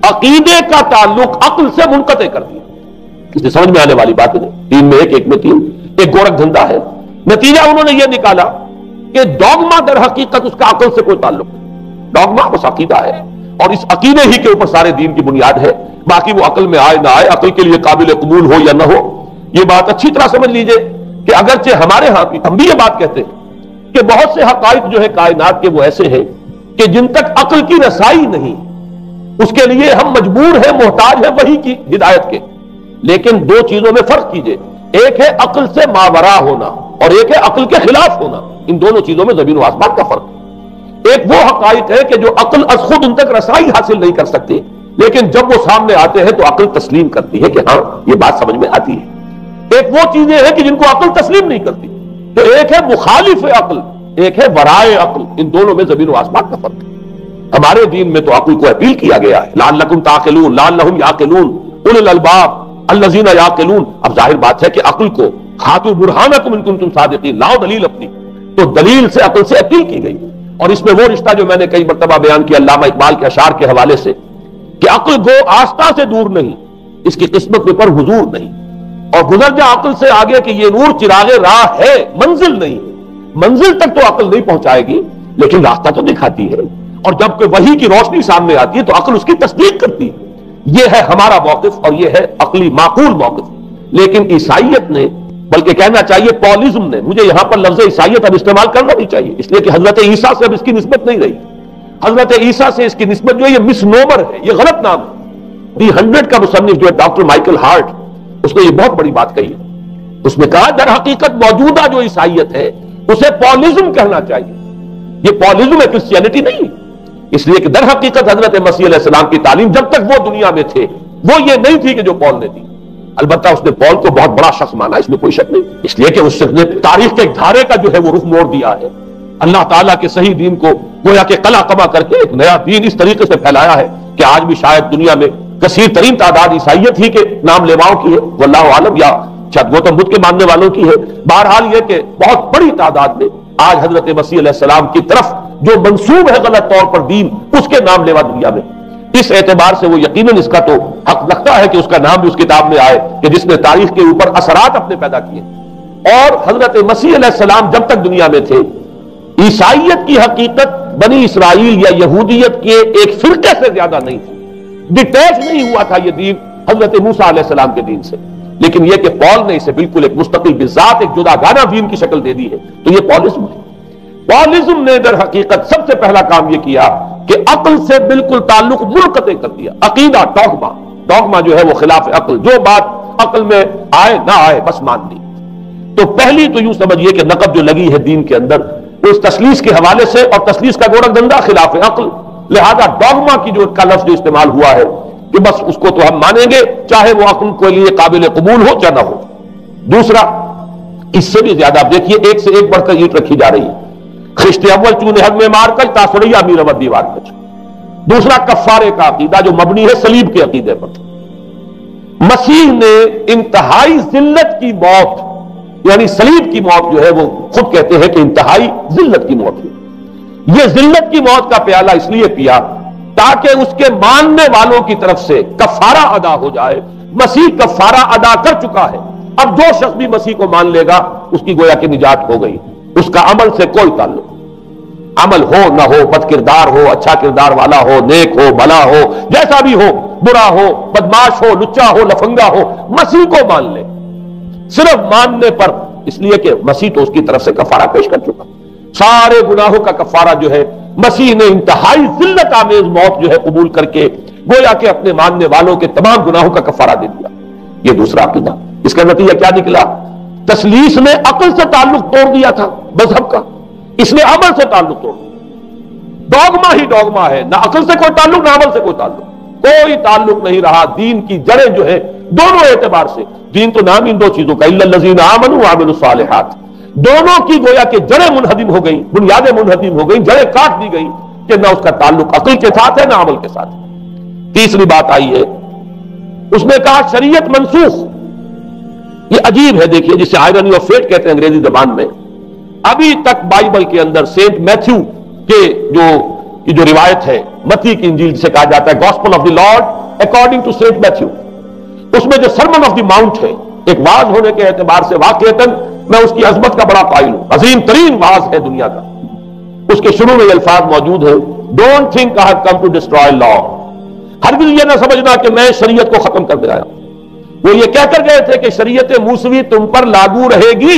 عقیدے کا تعلق عقل سے منقطع کر دیا. اس سے سمجھ میں آنے والی بات ہے، 3 میں 1 1 میں 3 ایک گورکھ دھندا ہے. نتیجہ انہوں نے یہ نکالا کہ ڈوگما در حقیقت اس کا عقل سے کوئی تعلق نہیں، ڈوگما بس عقیدہ ہے، اور اس عقیدے ہی کے اوپر سارے دین کی بنیاد ہے. باقی وہ عقل میں آئے نہ آئے، عقل کے لیے قابل قبول ہو یا نہ ہو، یہ بات اچھی طرح سمجھ لیجئے کہ اگرچہ ہمارے ہاں بھی ہم بھی یہ بات کہتے ہیں کہ بہت سے حقائق جو ہے کائنات کے وہ ایسے ہیں کہ جن تک عقل کی رسائی نہیں، اس کے لیے ہم مجبور ہیں، محتاج ہیں وحی کی ہدایت کے. لیکن 2 چیزوں میں فرق کیجئے، ایک ہے عقل سے ماورا ہونا اور ایک ہے عقل کے خلاف ہونا. ان دونوں چیزوں میں زمین و آسمان کا فرق ہے. ایک وہ حقائق ہے کہ جو عقل از خود ان تک رسائی حاصل نہیں کر سکتی، لیکن جب وہ سامنے آتے ہیں تو عقل تسلیم کرتی ہے کہ ہاں یہ بات سمجھ میں آتی ہے. ایک وہ چیزیں ہیں کہ جن کو عقل تسلیم نہیں کرتی. تو ایک ہے مخالف عقل، ایک ہے ورائے عقل. ان دونوں میں زمین و آسمان کا فرق ہے. ہمارے دین میں تو عقل کو اپیل کیا گیا ہے، لعلکم تعقلون، لعلہم یعقلون، اولو الالباب الذین یعقلون. اب ظاہر بات ہے کہ عقل کو ہاتھو برہانکم ان کنتم صادقین، لاؤ دلیل اپنی. تو دلیل سے عقل سے اپیل کی گئی. اور اس میں وہ رشتہ جو میں نے کئی مرتبہ بیان کیا علامہ اقبال کے اشعار کے حوالے سے کہ عقل گو آستہ سے دور نہیں، اس کی قسمت میں پر حضور نہیں. اور گزر جا عقل سے آگے کہ یہ نور چراغ راہ ہے، منزل نہیں. منزل تک تو عقل نہیں پہنچائے گی لیکن راستہ تو دکھاتی ہے. اور جب کہ وحی کی روشنی سامنے آتی ہے تو عقل اس کی تصدیق کرتی ہے. یہ ہے ہمارا موقف اور یہ ہے عقلی معقول موقف. لیکن عیسائیت نے، بلکہ کہنا چاہیے پالزم نے، مجھے یہاں پر لفظ عیسائیت اب استعمال کرنا نہیں چاہیے اس لیے کہ حضرت عیسیٰ سے اب اس کی نسبت نہیں رہی. حضرت عیسیٰ سے اس کی نسبت جو ہے یہ مس نومر ہے، یہ غلط نام ہے. دی 100 کا مصنف جو ہے ڈاکٹر مائیکل ہارٹ، اس نے یہ بہت بڑی بات کہی ہے. اس نے کہا در حقیقت موجودہ جو عیسائیت ہے اسے پالزم کہنا چاہیے. یہ پالزم ہے، کرسچینٹی نہیں. اس لیے کہ در حقیقت حضرت مسیح علیہ السلام کی تعلیم جب تک وہ دنیا میں تھے وہ یہ نہیں تھی کہ جو پال نے دی. البتہ اس نے پال کو بہت بڑا شخص مانا، اس میں کوئی شک نہیں، اس لیے کہ اس نے تاریخ کے ایک دھارے کا جو ہے وہ رخ موڑ دیا ہے. اللہ تعالیٰ کے صحیح دین کو گویا کہ قلع قما کر کے ایک نیا دین اس طریقے سے پھیلایا ہے کہ آج بھی شاید دنیا میں کثیر ترین تعداد عیسائیت ہی کے نام لیواؤں کی ہے، واللہ عالم، یا شاید گوتم بدھ کے ماننے والوں کی ہے. بہرحال یہ کہ بہت بڑی تعداد میں آج حضرت مسیح علیہ السلام کی طرف جو منسوب ہے غلط طور پر دین، اس کے نام لیوا دنیا میں. اس اعتبار سے وہ یقیناً اس کا تو حق لگتا ہے کہ اس کا نام بھی اس کتاب میں آئے کہ جس نے تاریخ کے اوپر اثرات اپنے پیدا کیے. اور حضرت مسیح علیہ السلام جب تک دنیا میں تھے، عیسائیت کی حقیقت بنی اسرائیل یا یہودیت کے ایک فرقے سے زیادہ نہیں تھی. ڈیٹیچ نہیں ہوا تھا یہ دین حضرت موسیٰ علیہ السلام کے دین سے. لیکن یہ کہ پال نے اسے بالکل ایک مستقل بذات ایک جدا گانا دین کی شکل دے دی ہے، تو یہ پالزم ہے. پالزم نے در حقیقت سب سے پہلا کام یہ کیا کہ عقل سے بالکل تعلق منقطع کر دیا. عقیدہ ڈوگما جو ہے وہ خلاف عقل، جو بات عقل میں آئے نہ آئے بس مان لی. تو پہلی تو یوں سمجھیے کہ نقب جو لگی ہے دین کے اندر اس تسلیس کے حوالے سے، اور تسلیس کا گورکھ دھندا خلاف عقل، لہذا ڈوگما کی جو کا لفظ جو استعمال ہوا ہے کہ بس اس کو تو ہم مانیں گے چاہے وہ عقل کے لیے قابل قبول ہو یا نہ ہو. دوسرا اس سے بھی زیادہ آپ دیکھیے ایک سے ایک بڑھ کر اینٹ رکھی جا رہی ہے. خشت اول چونے حد میں مار کر تاثریا امیر احمد دیوار کچ. دوسرا کفارے کا عقیدہ جو مبنی ہے صلیب کے عقیدے پر. مسیح نے انتہائی ذلت کی موت یعنی صلیب کی موت جو ہے وہ خود کہتے ہیں کہ انتہائی ذلت کی موت ہے. یہ ذلت کی موت کا پیالہ اس لیے پیا تاکہ اس کے ماننے والوں کی طرف سے کفارہ ادا ہو جائے. مسیح کفارہ ادا کر چکا ہے. اب جو شخص بھی مسیح کو مان لے گا اس کی گویا کہ نجات ہو گئی. اس کا عمل سے کوئی تعلق، عمل ہو نہ ہو، بد کردار ہو، اچھا کردار والا ہو، نیک ہو، بھلا ہو، جیسا بھی ہو، برا ہو، بدماش ہو، لچا ہو، لفنگا ہو، مسیح کو مان لے. صرف ماننے پر، اس لیے کہ مسیح تو اس کی طرف سے کفارہ پیش کر چکا. سارے گناہوں کا کفارہ جو ہے مسیح نے انتہائی ذلت آمیز موت جو ہے قبول کر کے گویا کہ اپنے ماننے والوں کے تمام گناہوں کا کفارہ دے دیا. یہ دوسرا عقیدہ. اس کا نتیجہ کیا نکلا؟ تسلیس نے عقل سے تعلق توڑ دیا تھا مذہب کا، اس نے عمل سے تعلق توڑ دیا. ڈوگما ہی ڈوگما ہے، نہ عقل سے کوئی تعلق نہ عمل سے کوئی تعلق، کوئی تعلق نہیں رہا. دین کی جڑیں جو ہے دونوں اعتبار سے، دین تو نام ان دو چیزوں کا الا الذین آمنوا وعملوا الصالحات، دونوں کی گویا کہ جڑیں منہدم ہو گئی، بنیادیں منہدم ہو گئی، جڑیں کاٹ دی گئی کہ نہ اس کا تعلق عقل کے ساتھ ہے نہ عمل کے ساتھ. تیسری بات آئی ہے، اس نے کہا شریعت منسوخ. یہ عجیب ہے، دیکھیے جسے آئرنی آف فیٹ کہتے ہیں انگریزی زبان میں. ابھی تک بائبل کے اندر سینٹ میتھیو کے جو روایت ہے، متی کی انجیل جسے کہا جاتا ہے gospel of the lord according to saint Matthew, اس میں جو سرمن آف دی ماؤنٹ ہے، ایک واعظ ہونے کے اعتبار سے واقعتاً میں اس کی عظمت کا بڑا قائل ہوں. عظیم ترین واعظ ہے دنیا کا. اس کے شروع میں یہ الفاظ موجود ہے، don't think I have come to destroy law. ہرگز یہ نہ سمجھنا کہ میں شریعت کو ختم کر دے آیا. وہ یہ کہہ کر گئے تھے کہ شریعت موسوی تم پر لاگو رہے گی،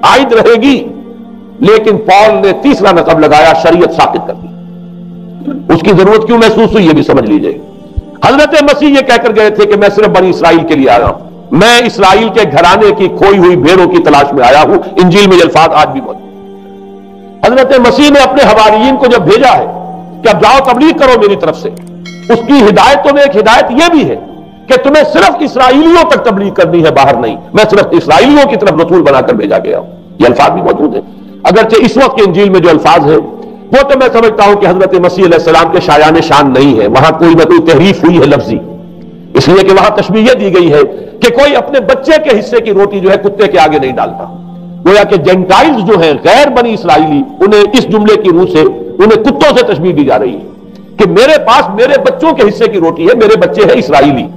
عائد رہے گی، لیکن پال نے تیسرا نقب لگایا، شریعت ساقط کر دی. اس کی ضرورت کیوں محسوس ہوئی یہ بھی سمجھ لیجئے. حضرت مسیح یہ کہہ کر گئے تھے کہ میں صرف بنی اسرائیل کے لیے آیا ہوں، میں اسرائیل کے گھرانے کی کھوئی ہوئی بھیڑوں کی تلاش میں آیا ہوں. انجیل میں یہ الفاظ آج بھی موجود. حضرت مسیح نے اپنے حواریین کو جب بھیجا ہے کہ اب جاؤ تبلیغ کرو میری طرف سے، اس کی ہدایتوں میں ایک ہدایت یہ بھی ہے کہ تمہیں صرف اسرائیلیوں تک تبلیغ کرنی ہے، باہر نہیں. میں صرف اسرائیلیوں کی طرف رسول بنا کر بھیجا گیا ہوں. یہ الفاظ بھی موجود ہیں. اگرچہ اس وقت کے انجیل میں جو الفاظ ہیں وہ تو میں سمجھتا ہوں کہ حضرت مسیح علیہ السلام کے شایان شان نہیں ہے، وہاں کوئی نہ کوئی تحریف ہوئی ہے لفظی، اس لیے کہ وہاں تشبیہ دی گئی ہے کہ کوئی اپنے بچے کے حصے کی روٹی جو ہے کتے کے آگے نہیں ڈالتا. گویا کہ جینٹائلز جو ہیں غیر بنی اسرائیلی، انہیں اس جملے کی روح سے انہیں کتوں سے تشبیہ دی جا رہی ہے کہ میرے پاس میرے بچوں کے حصے کی روٹی ہے، میرے بچے ہیں اسرائیلی،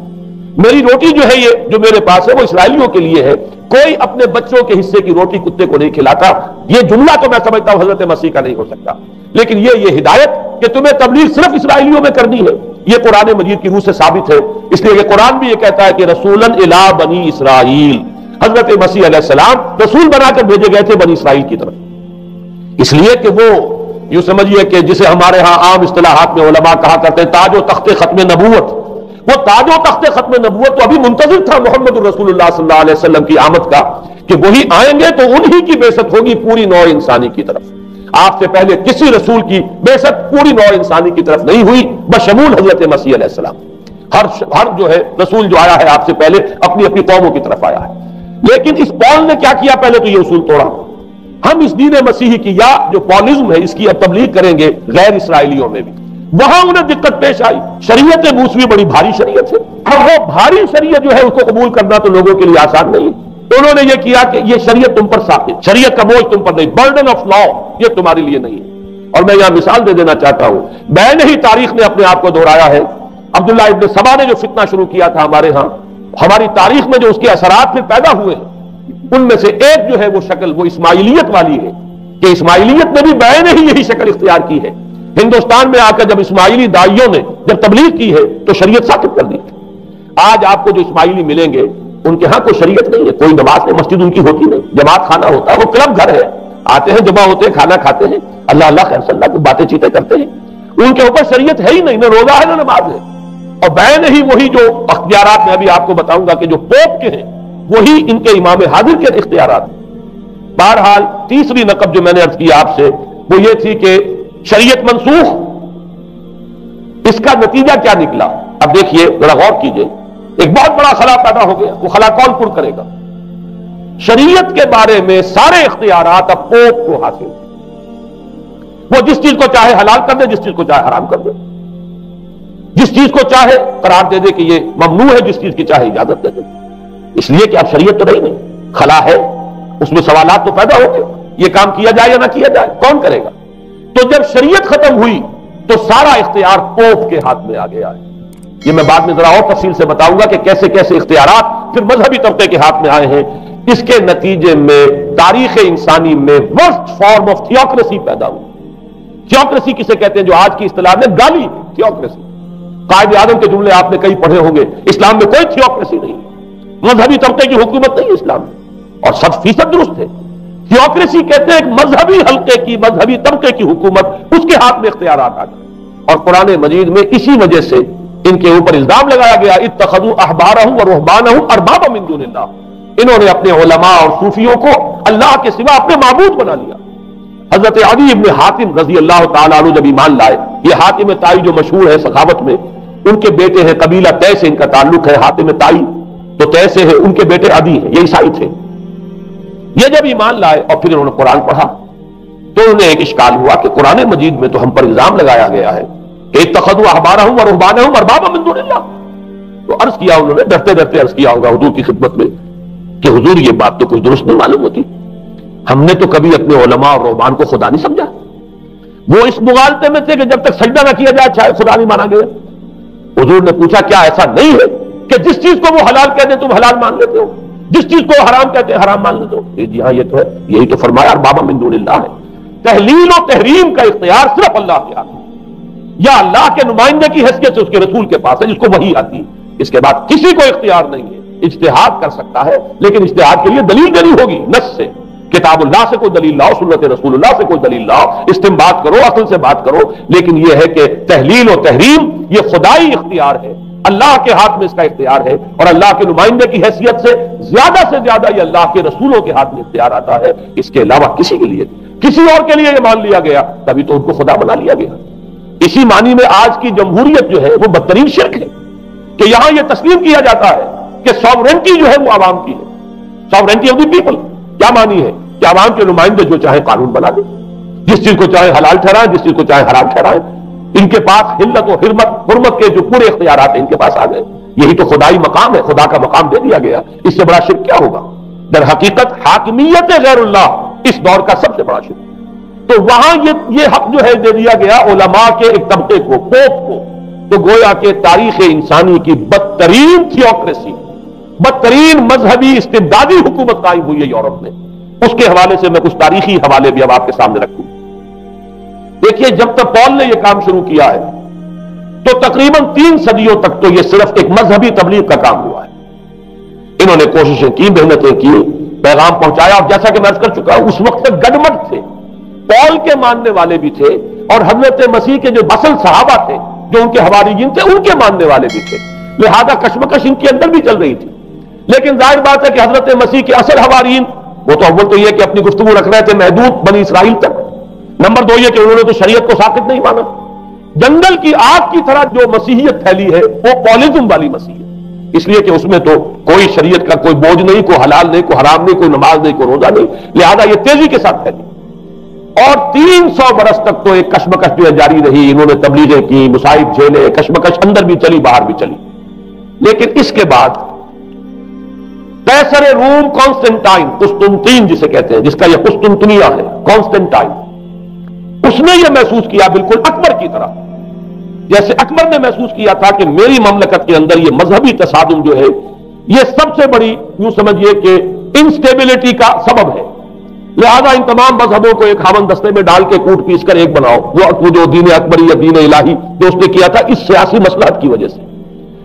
میری روٹی جو ہے یہ جو میرے پاس ہے وہ اسرائیلیوں کے لیے ہے. کوئی اپنے بچوں کے حصے کی روٹی کتے کو نہیں کھلاتا. یہ جملہ تو میں سمجھتا ہوں حضرت مسیح کا نہیں ہو سکتا، لیکن یہ ہدایت کہ تمہیں تبلیغ صرف اسرائیلیوں میں کرنی ہے، یہ قرآن مجید کی روح سے ثابت ہے. اس لیے کہ قرآن بھی یہ کہتا ہے کہ رسولاً الی بنی اسرائیل، حضرت مسیح علیہ السلام رسول بنا کر بھیجے گئے تھے بنی اسرائیل کی طرف. اس لیے کہ وہ یوں سمجھیے کہ جسے ہمارے ہاں عام اصطلاحات میں علماء کہا کرتے ہیں تاج و تخت ختم نبوت، وہ تاج و تخت ختم نبوت تو ابھی منتظر تھا محمد الرسول اللہ صلی اللہ علیہ وسلم کی آمد کا کہ وہی آئیں گے تو انہی کی بعثت ہوگی پوری نوع انسانی کی طرف. آپ سے پہلے کسی رسول کی بعثت پوری نوع انسانی کی طرف نہیں ہوئی بشمول حضرت مسیح علیہ السلام. ہر جو ہے رسول جو آیا ہے آپ سے پہلے اپنی اپنی قوموں کی طرف آیا ہے. لیکن اس پال نے کیا کیا؟ پہلے تو یہ اصول توڑا. ہم اس دین مسیحی کی یا جو پالزم ہے اس کی اب تبلیغ کریں گے غیر اسرائیلیوں میں بھی. وہاں انہیں دقت پیش آئی. شریعت موسوی بڑی بھاری شریعت ہے، اور وہ بھاری شریعت جو ہے اس کو قبول کرنا تو لوگوں کے لیے آسان نہیں. تو انہوں نے یہ کیا کہ یہ شریعت تم پر ثابت، شریعت کا بوجھ تم پر نہیں، برڈن آف لا یہ تمہارے لیے نہیں ہے. اور میں یہاں مثال دے دینا چاہتا ہوں، میں نے ہی تاریخ نے اپنے آپ کو دہرایا ہے. عبداللہ ابن سبا نے جو فتنہ شروع کیا تھا ہمارے ہاں، ہماری تاریخ میں جو اس کے اثرات پھر پیدا ہوئے ہیں ان میں سے ایک جو ہے وہ شکل وہ اسماعیلیت والی ہے کہ اسماعیلیت نے بھی میں نے ہی یہی شکل اختیار کی ہے. ہندوستان میں آ کر جب اسماعیلی داعیوں نے جب تبلیغ کی ہے تو شریعت ثابت کر دی. آج آپ کو جو اسماعیلی ملیں گے ان کے ہاں کوئی شریعت نہیں ہے، کوئی نماز نہیں، مسجد ان کی ہوتی نہیں، جماعت خانہ ہوتا ہے، وہ کلب گھر ہے، آتے ہیں جمع ہوتے ہیں کھانا کھاتے ہیں، اللہ اللہ خیر صلی اللہ کی باتیں چیتیں کرتے ہیں. ان کے اوپر شریعت ہے ہی نہیں، نہ روزہ ہے نہ نماز ہے. اور بین ہی وہی جو اختیارات میں ابھی آپ کو بتاؤں گا کہ جو پوپ کے ہیں وہی ان کے امام حاضر کے اختیارات ہیں۔ بہرحال تیسری نقب جو میں نے عرض کی آپ سے وہ یہ تھی کہ شریعت منسوخ، اس کا نتیجہ کیا نکلا؟ اب دیکھیے ذرا غور کیجئے، ایک بہت بڑا خلا پیدا ہو گیا، وہ خلا کون پر کرے گا؟ شریعت کے بارے میں سارے اختیارات اب پوپ کو حاصل ہیں، وہ جس چیز کو چاہے حلال کر دے، جس چیز کو چاہے حرام کر دے، جس چیز کو چاہے قرار دے دے کہ یہ ممنوع ہے، جس چیز کی چاہے اجازت دے دے، اس لیے کہ اب شریعت تو رہی نہیں، خلا ہے، اس میں سوالات تو پیدا ہو گئے، یہ کام کیا جائے یا نہ کیا جائے، کون کرے گا؟ تو جب شریعت ختم ہوئی تو سارا اختیار پوپ کے ہاتھ میں آ گیا ہے۔ یہ میں بعد میں ذرا اور تفصیل سے بتاؤں گا کہ کیسے کیسے اختیارات پھر مذہبی طبقے کے ہاتھ میں آئے ہیں۔ اس کے نتیجے میں تاریخ انسانی میں ورسٹ فارم آف تھیوکریسی پیدا ہوئی۔ تھیوکریسی کسے کہتے ہیں؟ جو آج کی اصطلاح میں گالی، تھیوکریسی۔ قائد اعظم کے جملے آپ نے کئی پڑھے ہوں گے، اسلام میں کوئی تھیوکریسی نہیں، مذہبی طبقے کی حکومت نہیں اسلام میں، اور 100% درست ہے۔ تھیوکریسی کہتے ہیں ایک مذہبی حلقے کی، مذہبی طبقے کی حکومت، اس کے ہاتھ میں اختیارات آ گئے۔ اور قرآن مجید میں اسی وجہ سے ان کے اوپر الزام لگایا گیا، اتخذوا احبارهم ورهبانهم اربابا من دون اللہ، انہوں نے اپنے علماء اور صوفیوں کو اللہ کے سوا اپنے معبود بنا لیا۔ حضرت عدی ابن حاتم رضی اللہ تعالیٰ عنہ جب ایمان لائے، یہ حاتم طائی جو مشہور ہے سخاوت میں، ان کے بیٹے ہیں، قبیلہ طے سے ان کا تعلق ہے، حاتم طائی تو طے سے ہے، ان کے بیٹے عدی ہیں، یہ عیسائی تھے۔ یہ جب ایمان لائے اور پھر انہوں نے قرآن پڑھا تو انہیں ایک اشکال ہوا کہ قرآن مجید میں تو ہم پر الزام لگایا گیا ہے کہ اتخذوا احبارهم ورهبانهم اربابا من دون اللہ، تو عرض کیا انہوں نے، ڈرتے ڈرتے عرض کیا ہوگا حضور کی خدمت میں کہ حضور یہ بات تو کچھ درست نہیں معلوم ہوتی، ہم نے تو کبھی اپنے علماء اور رہبان کو خدا نہیں سمجھا، وہ اس مغالطے میں تھے کہ جب تک سجدہ نہ کیا جائے شاید خدا نہیں مانا گیا۔ حضور نے پوچھا کیا ایسا نہیں ہے کہ جس چیز کو وہ حلال کہتے تم حلال مان لیتے ہو، جس چیز کو حرام کہتے ہیں حرام مان لیتے ہو؟ جی ہاں یہ تو ہے، یہی تو فرمایا اربابا من دون اللہ ہے۔ تحلیل و تحریم کا اختیار صرف اللہ کے ہاتھ ہے، یا اللہ کے نمائندے کی حیثیت سے اس کے رسول کے پاس ہے جس کو وحی آتی ہے، اس کے بعد کسی کو اختیار نہیں ہے۔ اجتہاد کر سکتا ہے لیکن اجتہاد کے لیے دلیل دینی ہوگی، نص سے، کتاب اللہ سے کوئی دلیل لاؤ، سنت رسول اللہ سے کوئی دلیل لاؤ، استنباط کرو، عقل سے بات کرو، لیکن یہ ہے کہ تحلیل و تحریم یہ خدائی اختیار ہے، اللہ کے ہاتھ میں اس کا اختیار ہے، اور اللہ کے نمائندے کی حیثیت سے زیادہ یہ اللہ کے رسولوں کے ہاتھ میں اختیار آتا ہے، اس کے علاوہ کسی کے لیے، کسی اور کے لیے یہ مان لیا گیا تبھی تو ان کو خدا بنا لیا گیا۔ اسی معنی میں آج کی جمہوریت جو ہے وہ بدترین شرک ہے کہ یہاں یہ تسلیم کیا جاتا ہے کہ ساورنٹی جو ہے وہ عوام کی ہے، ساورنٹی آف دی پیپل۔ کیا معنی ہے کہ عوام کے نمائندے جو چاہے قانون بنا دیں، جس چیز کو چاہے حلال ٹھہرائیں، جس چیز کو چاہے حرام ٹھہرائیں، ان کے پاس حلت و حرمت کے جو پورے اختیارات ہیں ان کے پاس آ گئے۔ یہی تو خدائی مقام ہے، خدا کا مقام دے دیا گیا، اس سے بڑا شرک کیا ہوگا؟ در حقیقت حاکمیت غیر اللہ اس دور کا سب سے بڑا شرک۔ تو وہاں یہ حق جو ہے دے دیا گیا علماء کے ایک طبقے کو، پوپ کو، تو گویا کہ تاریخ انسانی کی بدترین تھیوکریسی، بدترین مذہبی استبدادی حکومت قائم ہوئی ہے یورپ میں۔ اس کے حوالے سے میں کچھ تاریخی حوالے بھی اب آپ کے سامنے رکھوں۔ دیکھیے جب تک پال نے یہ کام شروع کیا ہے تو تقریباً 3 صدیوں تک تو یہ صرف ایک مذہبی تبلیغ کا کام ہوا ہے۔ انہوں نے کوششیں کی، محنتیں کی، پیغام پہنچایا، اور جیسا کہ میں عرض کر چکا ہوں اس وقت تک گڈمٹ تھے، پال کے ماننے والے بھی تھے اور حضرت مسیح کے جو اصل صحابہ تھے جو ان کے حواریین تھے ان کے ماننے والے بھی تھے، لہذا کشمکش ان کے اندر بھی چل رہی تھی۔ لیکن ظاہر بات ہے کہ حضرت مسیح کے اصل حواریین وہ تو اول تو یہ کہ اپنی گفتگو رکھ رہے تھے محدود بنی اسرائیل تک، نمبر 2 یہ کہ انہوں نے تو شریعت کو ساقط نہیں مانا۔ جنگل کی آگ کی طرح جو مسیحیت پھیلی ہے وہ پالزم والی مسیحیت، اس لیے کہ اس میں تو کوئی شریعت کا کوئی بوجھ نہیں، کوئی حلال نہیں، کوئی حرام نہیں، کوئی نماز نہیں، کوئی روزہ نہیں، لہذا یہ تیزی کے ساتھ پھیلی اور 300 برس تک تو ایک کشمکش جو ہے جاری رہی۔ انہوں نے تبلیغیں کی، مصائب جھیلے، کشمکش اندر بھی چلی باہر بھی چلی۔ لیکن اس کے بعد قیصر روم کانسٹنٹائن، قسطنطین جسے کہتے ہیں، جس کا یہ قسطنطنیہ ہے، کانسٹنٹائن، اس نے یہ محسوس کیا بالکل اکبر کی طرح، جیسے اکبر نے محسوس کیا تھا کہ میری مملکت کے اندر یہ مذہبی تصادم جو ہے یہ سب سے بڑی یوں سمجھیے کہ انسٹیبلٹی کا سبب ہے، لہذا ان تمام مذہبوں کو ایک ہاون دستے میں ڈال کے کوٹ پیس کر ایک بناؤ۔ وہ جو دین اکبری یا دین الہی جو اس نے کیا تھا اس سیاسی مصلحت کی وجہ سے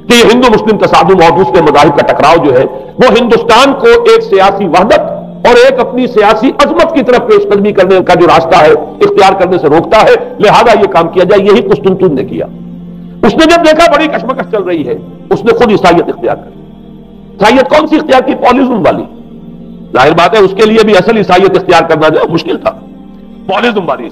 کہ یہ ہندو مسلم تصادم اور دوسرے مذاہب کا ٹکراؤ جو ہے وہ ہندوستان کو ایک سیاسی وحدت اور ایک اپنی سیاسی عظمت کی طرف پیش قدمی کرنے کا جو راستہ ہے اختیار کرنے سے روکتا ہے، لہذا یہ کام کیا جائے۔ یہی قسطنطین نے کیا۔ اس نے جب دیکھا بڑی کشمکش چل رہی ہے، اس نے خود عیسائیت اختیار کری۔ عیسائیت کون سی اختیار کی؟ پالیزم والی۔ ظاہر بات ہے اس کے لیے بھی اصل عیسائیت اختیار کرنا جو مشکل تھا، پالیزم والی۔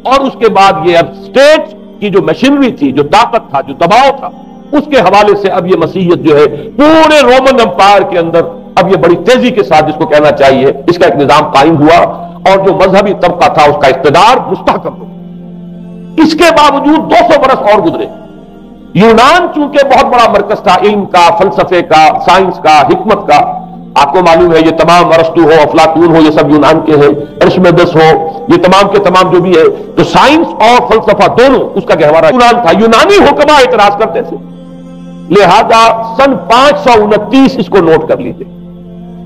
اور اس کے بعد یہ اب اسٹیٹ کی جو مشینری تھی، جو طاقت تھا، جو دباؤ تھا، اس کے حوالے سے اب یہ مسیحیت جو ہے پورے رومن امپائر کے اندر اب یہ بڑی تیزی کے ساتھ، جس کو کہنا چاہیے، اس کا ایک نظام قائم ہوا، اور جو مذہبی طبقہ تھا اس کا اقتدار مستحکم ہوا۔ اس کے باوجود 200 برس اور گزرے۔ یونان چونکہ بہت بڑا مرکز تھا علم کا، فلسفے کا، سائنس کا، حکمت کا، آپ کو معلوم ہے یہ تمام ارسطو ہو، افلاطون ہو، یہ سب یونان کے ہیں، ارشمیدس ہو، یہ تمام کے تمام جو بھی ہے، تو سائنس اور فلسفہ دونوں اس کا گہوارہ یونان تھا۔ یونانی حکما اعتراض کرتے تھے، لہذا سن 529 اس کو نوٹ کر لیجیے،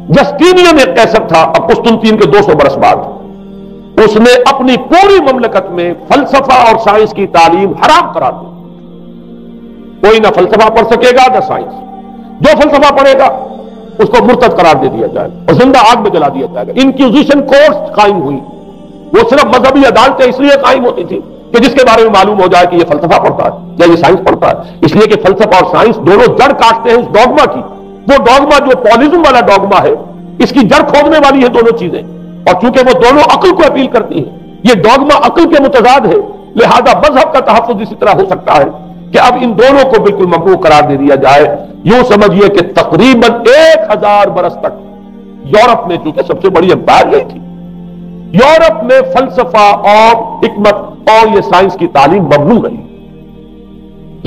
جسٹینین ایک قیصر تھا، اب قسطنطین کے 200 برس بعد، اس نے اپنی پوری مملکت میں فلسفہ اور سائنس کی تعلیم حرام قرار دی۔ کوئی نہ فلسفہ پڑھ سکے گا نہ سائنس، جو فلسفہ پڑھے گا اس کو مرتد قرار دے دیا جائے گا اور زندہ آگ میں جلا دیا جائے گا۔ انکوزیشن کورٹس قائم ہوئی، وہ صرف مذہبی عدالتیں اس لیے قائم ہوتی تھی کہ جس کے بارے میں معلوم ہو جائے کہ یہ فلسفہ پڑھتا ہے یا یہ سائنس پڑھتا ہے، اس لیے کہ فلسفہ اور سائنس دونوں جڑ کاٹتے ہیں اس ڈوگما کی۔ وہ ڈوگما جو پالیزم والا ڈوگما ہے، اس کی جڑ کھودنے والی ہے دونوں چیزیں، اور چونکہ وہ دونوں عقل کو اپیل کرتی ہیں، یہ ڈوگما عقل کے متضاد ہے، لہذا مذہب کا تحفظ اسی طرح ہو سکتا ہے کہ اب ان دونوں کو بالکل ممنوع قرار دے دیا جائے۔ یوں سمجھیے کہ تقریباً 1000 برس تک یورپ میں، چونکہ سب سے بڑی امپائر یہی تھی، یورپ میں فلسفہ اور حکمت اور یہ سائنس کی تعلیم ممنوع رہی۔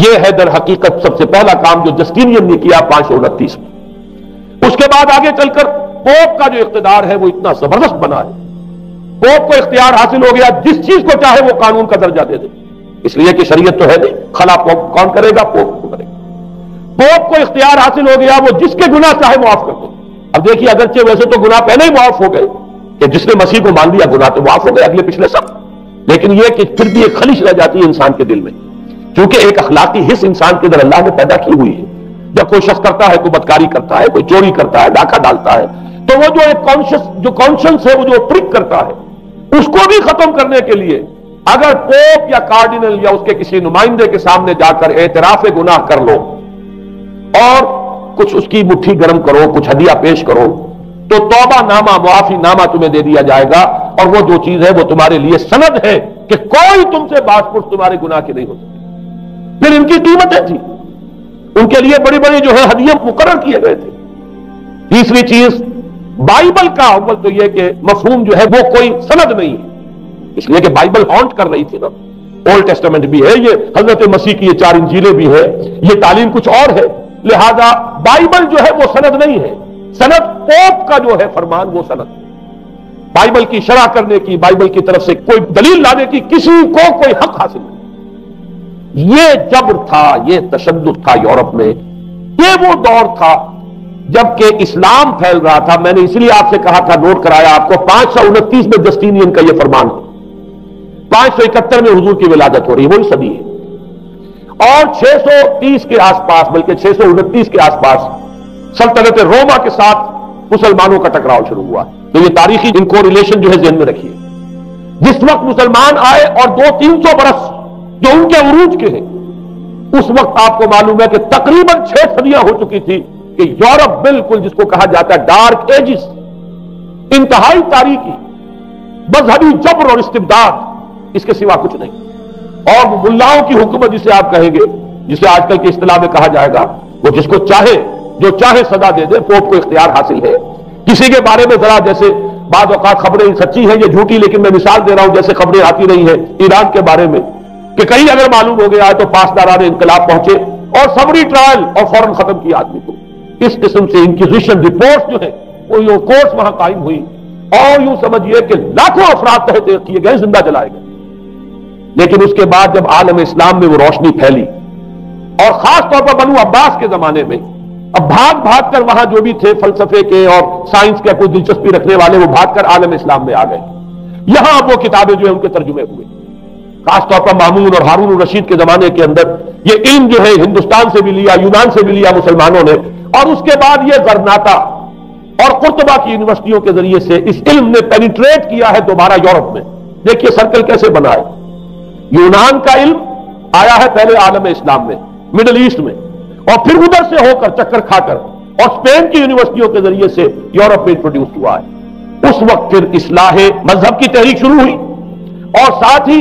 یہ ہے در حقیقت سب سے پہلا کام جو جسٹینین نے کیا 529 میں۔ اس کے بعد آگے چل کر پوپ کا جو اقتدار ہے وہ اتنا زبردست بنا ہے، پوپ کو اختیار حاصل ہو گیا جس چیز کو چاہے وہ قانون کا درجہ دے دے، اس لیے کہ شریعت تو ہے نہیں، خلا پوپ کون کرے گا؟ پوپ کو کرے گا۔ پوپ کو اختیار حاصل ہو گیا، وہ جس کے گناہ چاہے معاف کر دے۔ اب دیکھیے اگرچہ ویسے تو گناہ پہلے ہی معاف ہو گئے کہ جس نے مسیح کو مان لیا گناہ تو معاف ہو گئے اگلے پچھلے سب، لیکن یہ کہ پھر بھی ایک خلش رہ جاتی ہے انسان کے دل میں، کیونکہ ایک اخلاقی حص انسان کے اندر اللہ نے پیدا کی ہوئی ہے۔ جب کوئی شخص کرتا ہے، کوئی بدکاری کرتا ہے، کوئی چوری کرتا ہے، ڈاکہ ڈالتا ہے، تو وہ جو ایک کانشنس ہے، وہ جو ٹرک کرتا ہے، اس کو بھی ختم کرنے کے لیے اگر پوپ یا کارڈینل یا اس کے کسی نمائندے کے سامنے جا کر اعتراف گناہ کر لو اور کچھ اس کی مٹھی گرم کرو، کچھ ہدیہ پیش کرو، تو توبہ نامہ، معافی نامہ تمہیں دے دیا جائے گا، اور وہ جو چیز ہے وہ تمہارے لیے سند ہے کہ کوئی تم سے باز پرس تمہارے گناہ کی نہیں ہو سکتی۔ پھر ان کی قیمتیں تھی، ان کے لیے بڑی بڑی جو ہے ہدیے مقرر کیے گئے تھے۔ تیسری چیز بائبل کا اول تو یہ کہ مفہوم جو ہے وہ کوئی سند نہیں ہے، اس لیے کہ بائبل ہانٹ کر رہی تھی نا، اولڈ ٹیسٹمنٹ بھی ہے، یہ حضرت مسیح کی یہ 4 انجیلیں بھی ہے، یہ تعلیم کچھ اور ہے، لہذا بائبل جو ہے وہ سند نہیں ہے، سند پوپ کا جو ہے فرمان وہ سند، بائبل کی شرح کرنے کی، بائبل کی طرف سے کوئی دلیل لانے کی کسی کو کوئی حق حاصل نہیں۔ یہ جبر تھا، یہ تشدد تھا یورپ میں، یہ وہ دور تھا جبکہ اسلام پھیل رہا تھا۔ میں نے اس لیے آپ سے کہا تھا، نوٹ کرایا آپ کو، 529 میں جسٹینین کا یہ فرمان ہے، 571 میں حضور کی ولادت ہو رہی ہے، وہی صدی ہے، اور 630 کے آس پاس، بلکہ 629 کے آس پاس سلطنت روما کے ساتھ مسلمانوں کا ٹکراؤ شروع ہوا۔ تو یہ تاریخی ان کو ریلیشن جو ہے ذہن میں رکھیے، جس وقت مسلمان آئے اور 200-300 برس جو ان کے عروج کے ہیں، اس وقت آپ کو معلوم ہے کہ تقریباً 6 صدیاں ہو چکی تھی کہ یورپ بالکل جس کو کہا جاتا ہے ڈارک ایجز، انتہائی تاریکی، مذہبی جبر اور استبداد، اس کے سوا کچھ نہیں، اور ملاؤں کی حکومت جسے آپ کہیں گے، جسے آج کل کی اصطلاح میں کہا جائے گا، وہ جس کو چاہے جو چاہے سزا دے دے، پوپ کو اختیار حاصل ہے۔ کسی کے بارے میں ذرا جیسے بعض اوقات خبریں سچی ہیں یا جھوٹی، لیکن میں مثال دے رہا ہوں جیسے خبریں آتی رہی ہیں ایران کے بارے میں کہ کہیں اگر معلوم ہو گیا ہے تو پاسداران انقلاب پہنچے اور سمری ٹرائل اور فوراً ختم کیا آدمی کو۔ اس قسم سے انکوزیشن رپورٹس جو ہیں وہ یہ کورس وہاں قائم ہوئی، اور یوں سمجھیے کہ لاکھوں افراد تحت کیے گئے، زندہ جلائے گئے۔ لیکن اس کے بعد جب عالم اسلام میں وہ روشنی پھیلی، اور خاص طور پر بنو عباس کے زمانے میں، اب بھاگ بھاگ کر وہاں جو بھی تھے فلسفے کے اور سائنس کے کوئی دلچسپی رکھنے والے، وہ بھاگ کر عالم اسلام میں آ گئے۔ یہاں وہ کتابیں جو ہیں ان کے ترجمے ہوئے، خاص طور پر مامون اور ہارون الرشید کے زمانے کے اندر یہ علم جو ہے ہندوستان سے بھی لیا، یونان سے بھی لیا مسلمانوں نے، اور اس کے بعد یہ غرناطہ اور قرطبہ کی یونیورسٹیوں کے ذریعے سے اس علم نے پینیٹریٹ کیا ہے دوبارہ یورپ میں۔ دیکھیے سرکل کیسے بنا ہے، یونان کا علم آیا ہے پہلے عالم اسلام میں، مڈل ایسٹ میں، اور پھر ادھر سے ہو کر چکر کھا کر اور اسپین کی یونیورسٹیوں کے ذریعے سے یورپ میں انٹروڈیوس ہوا ہے۔ اس وقت پھر اصلاح مذہب کی تحریک شروع ہوئی، اور ساتھ ہی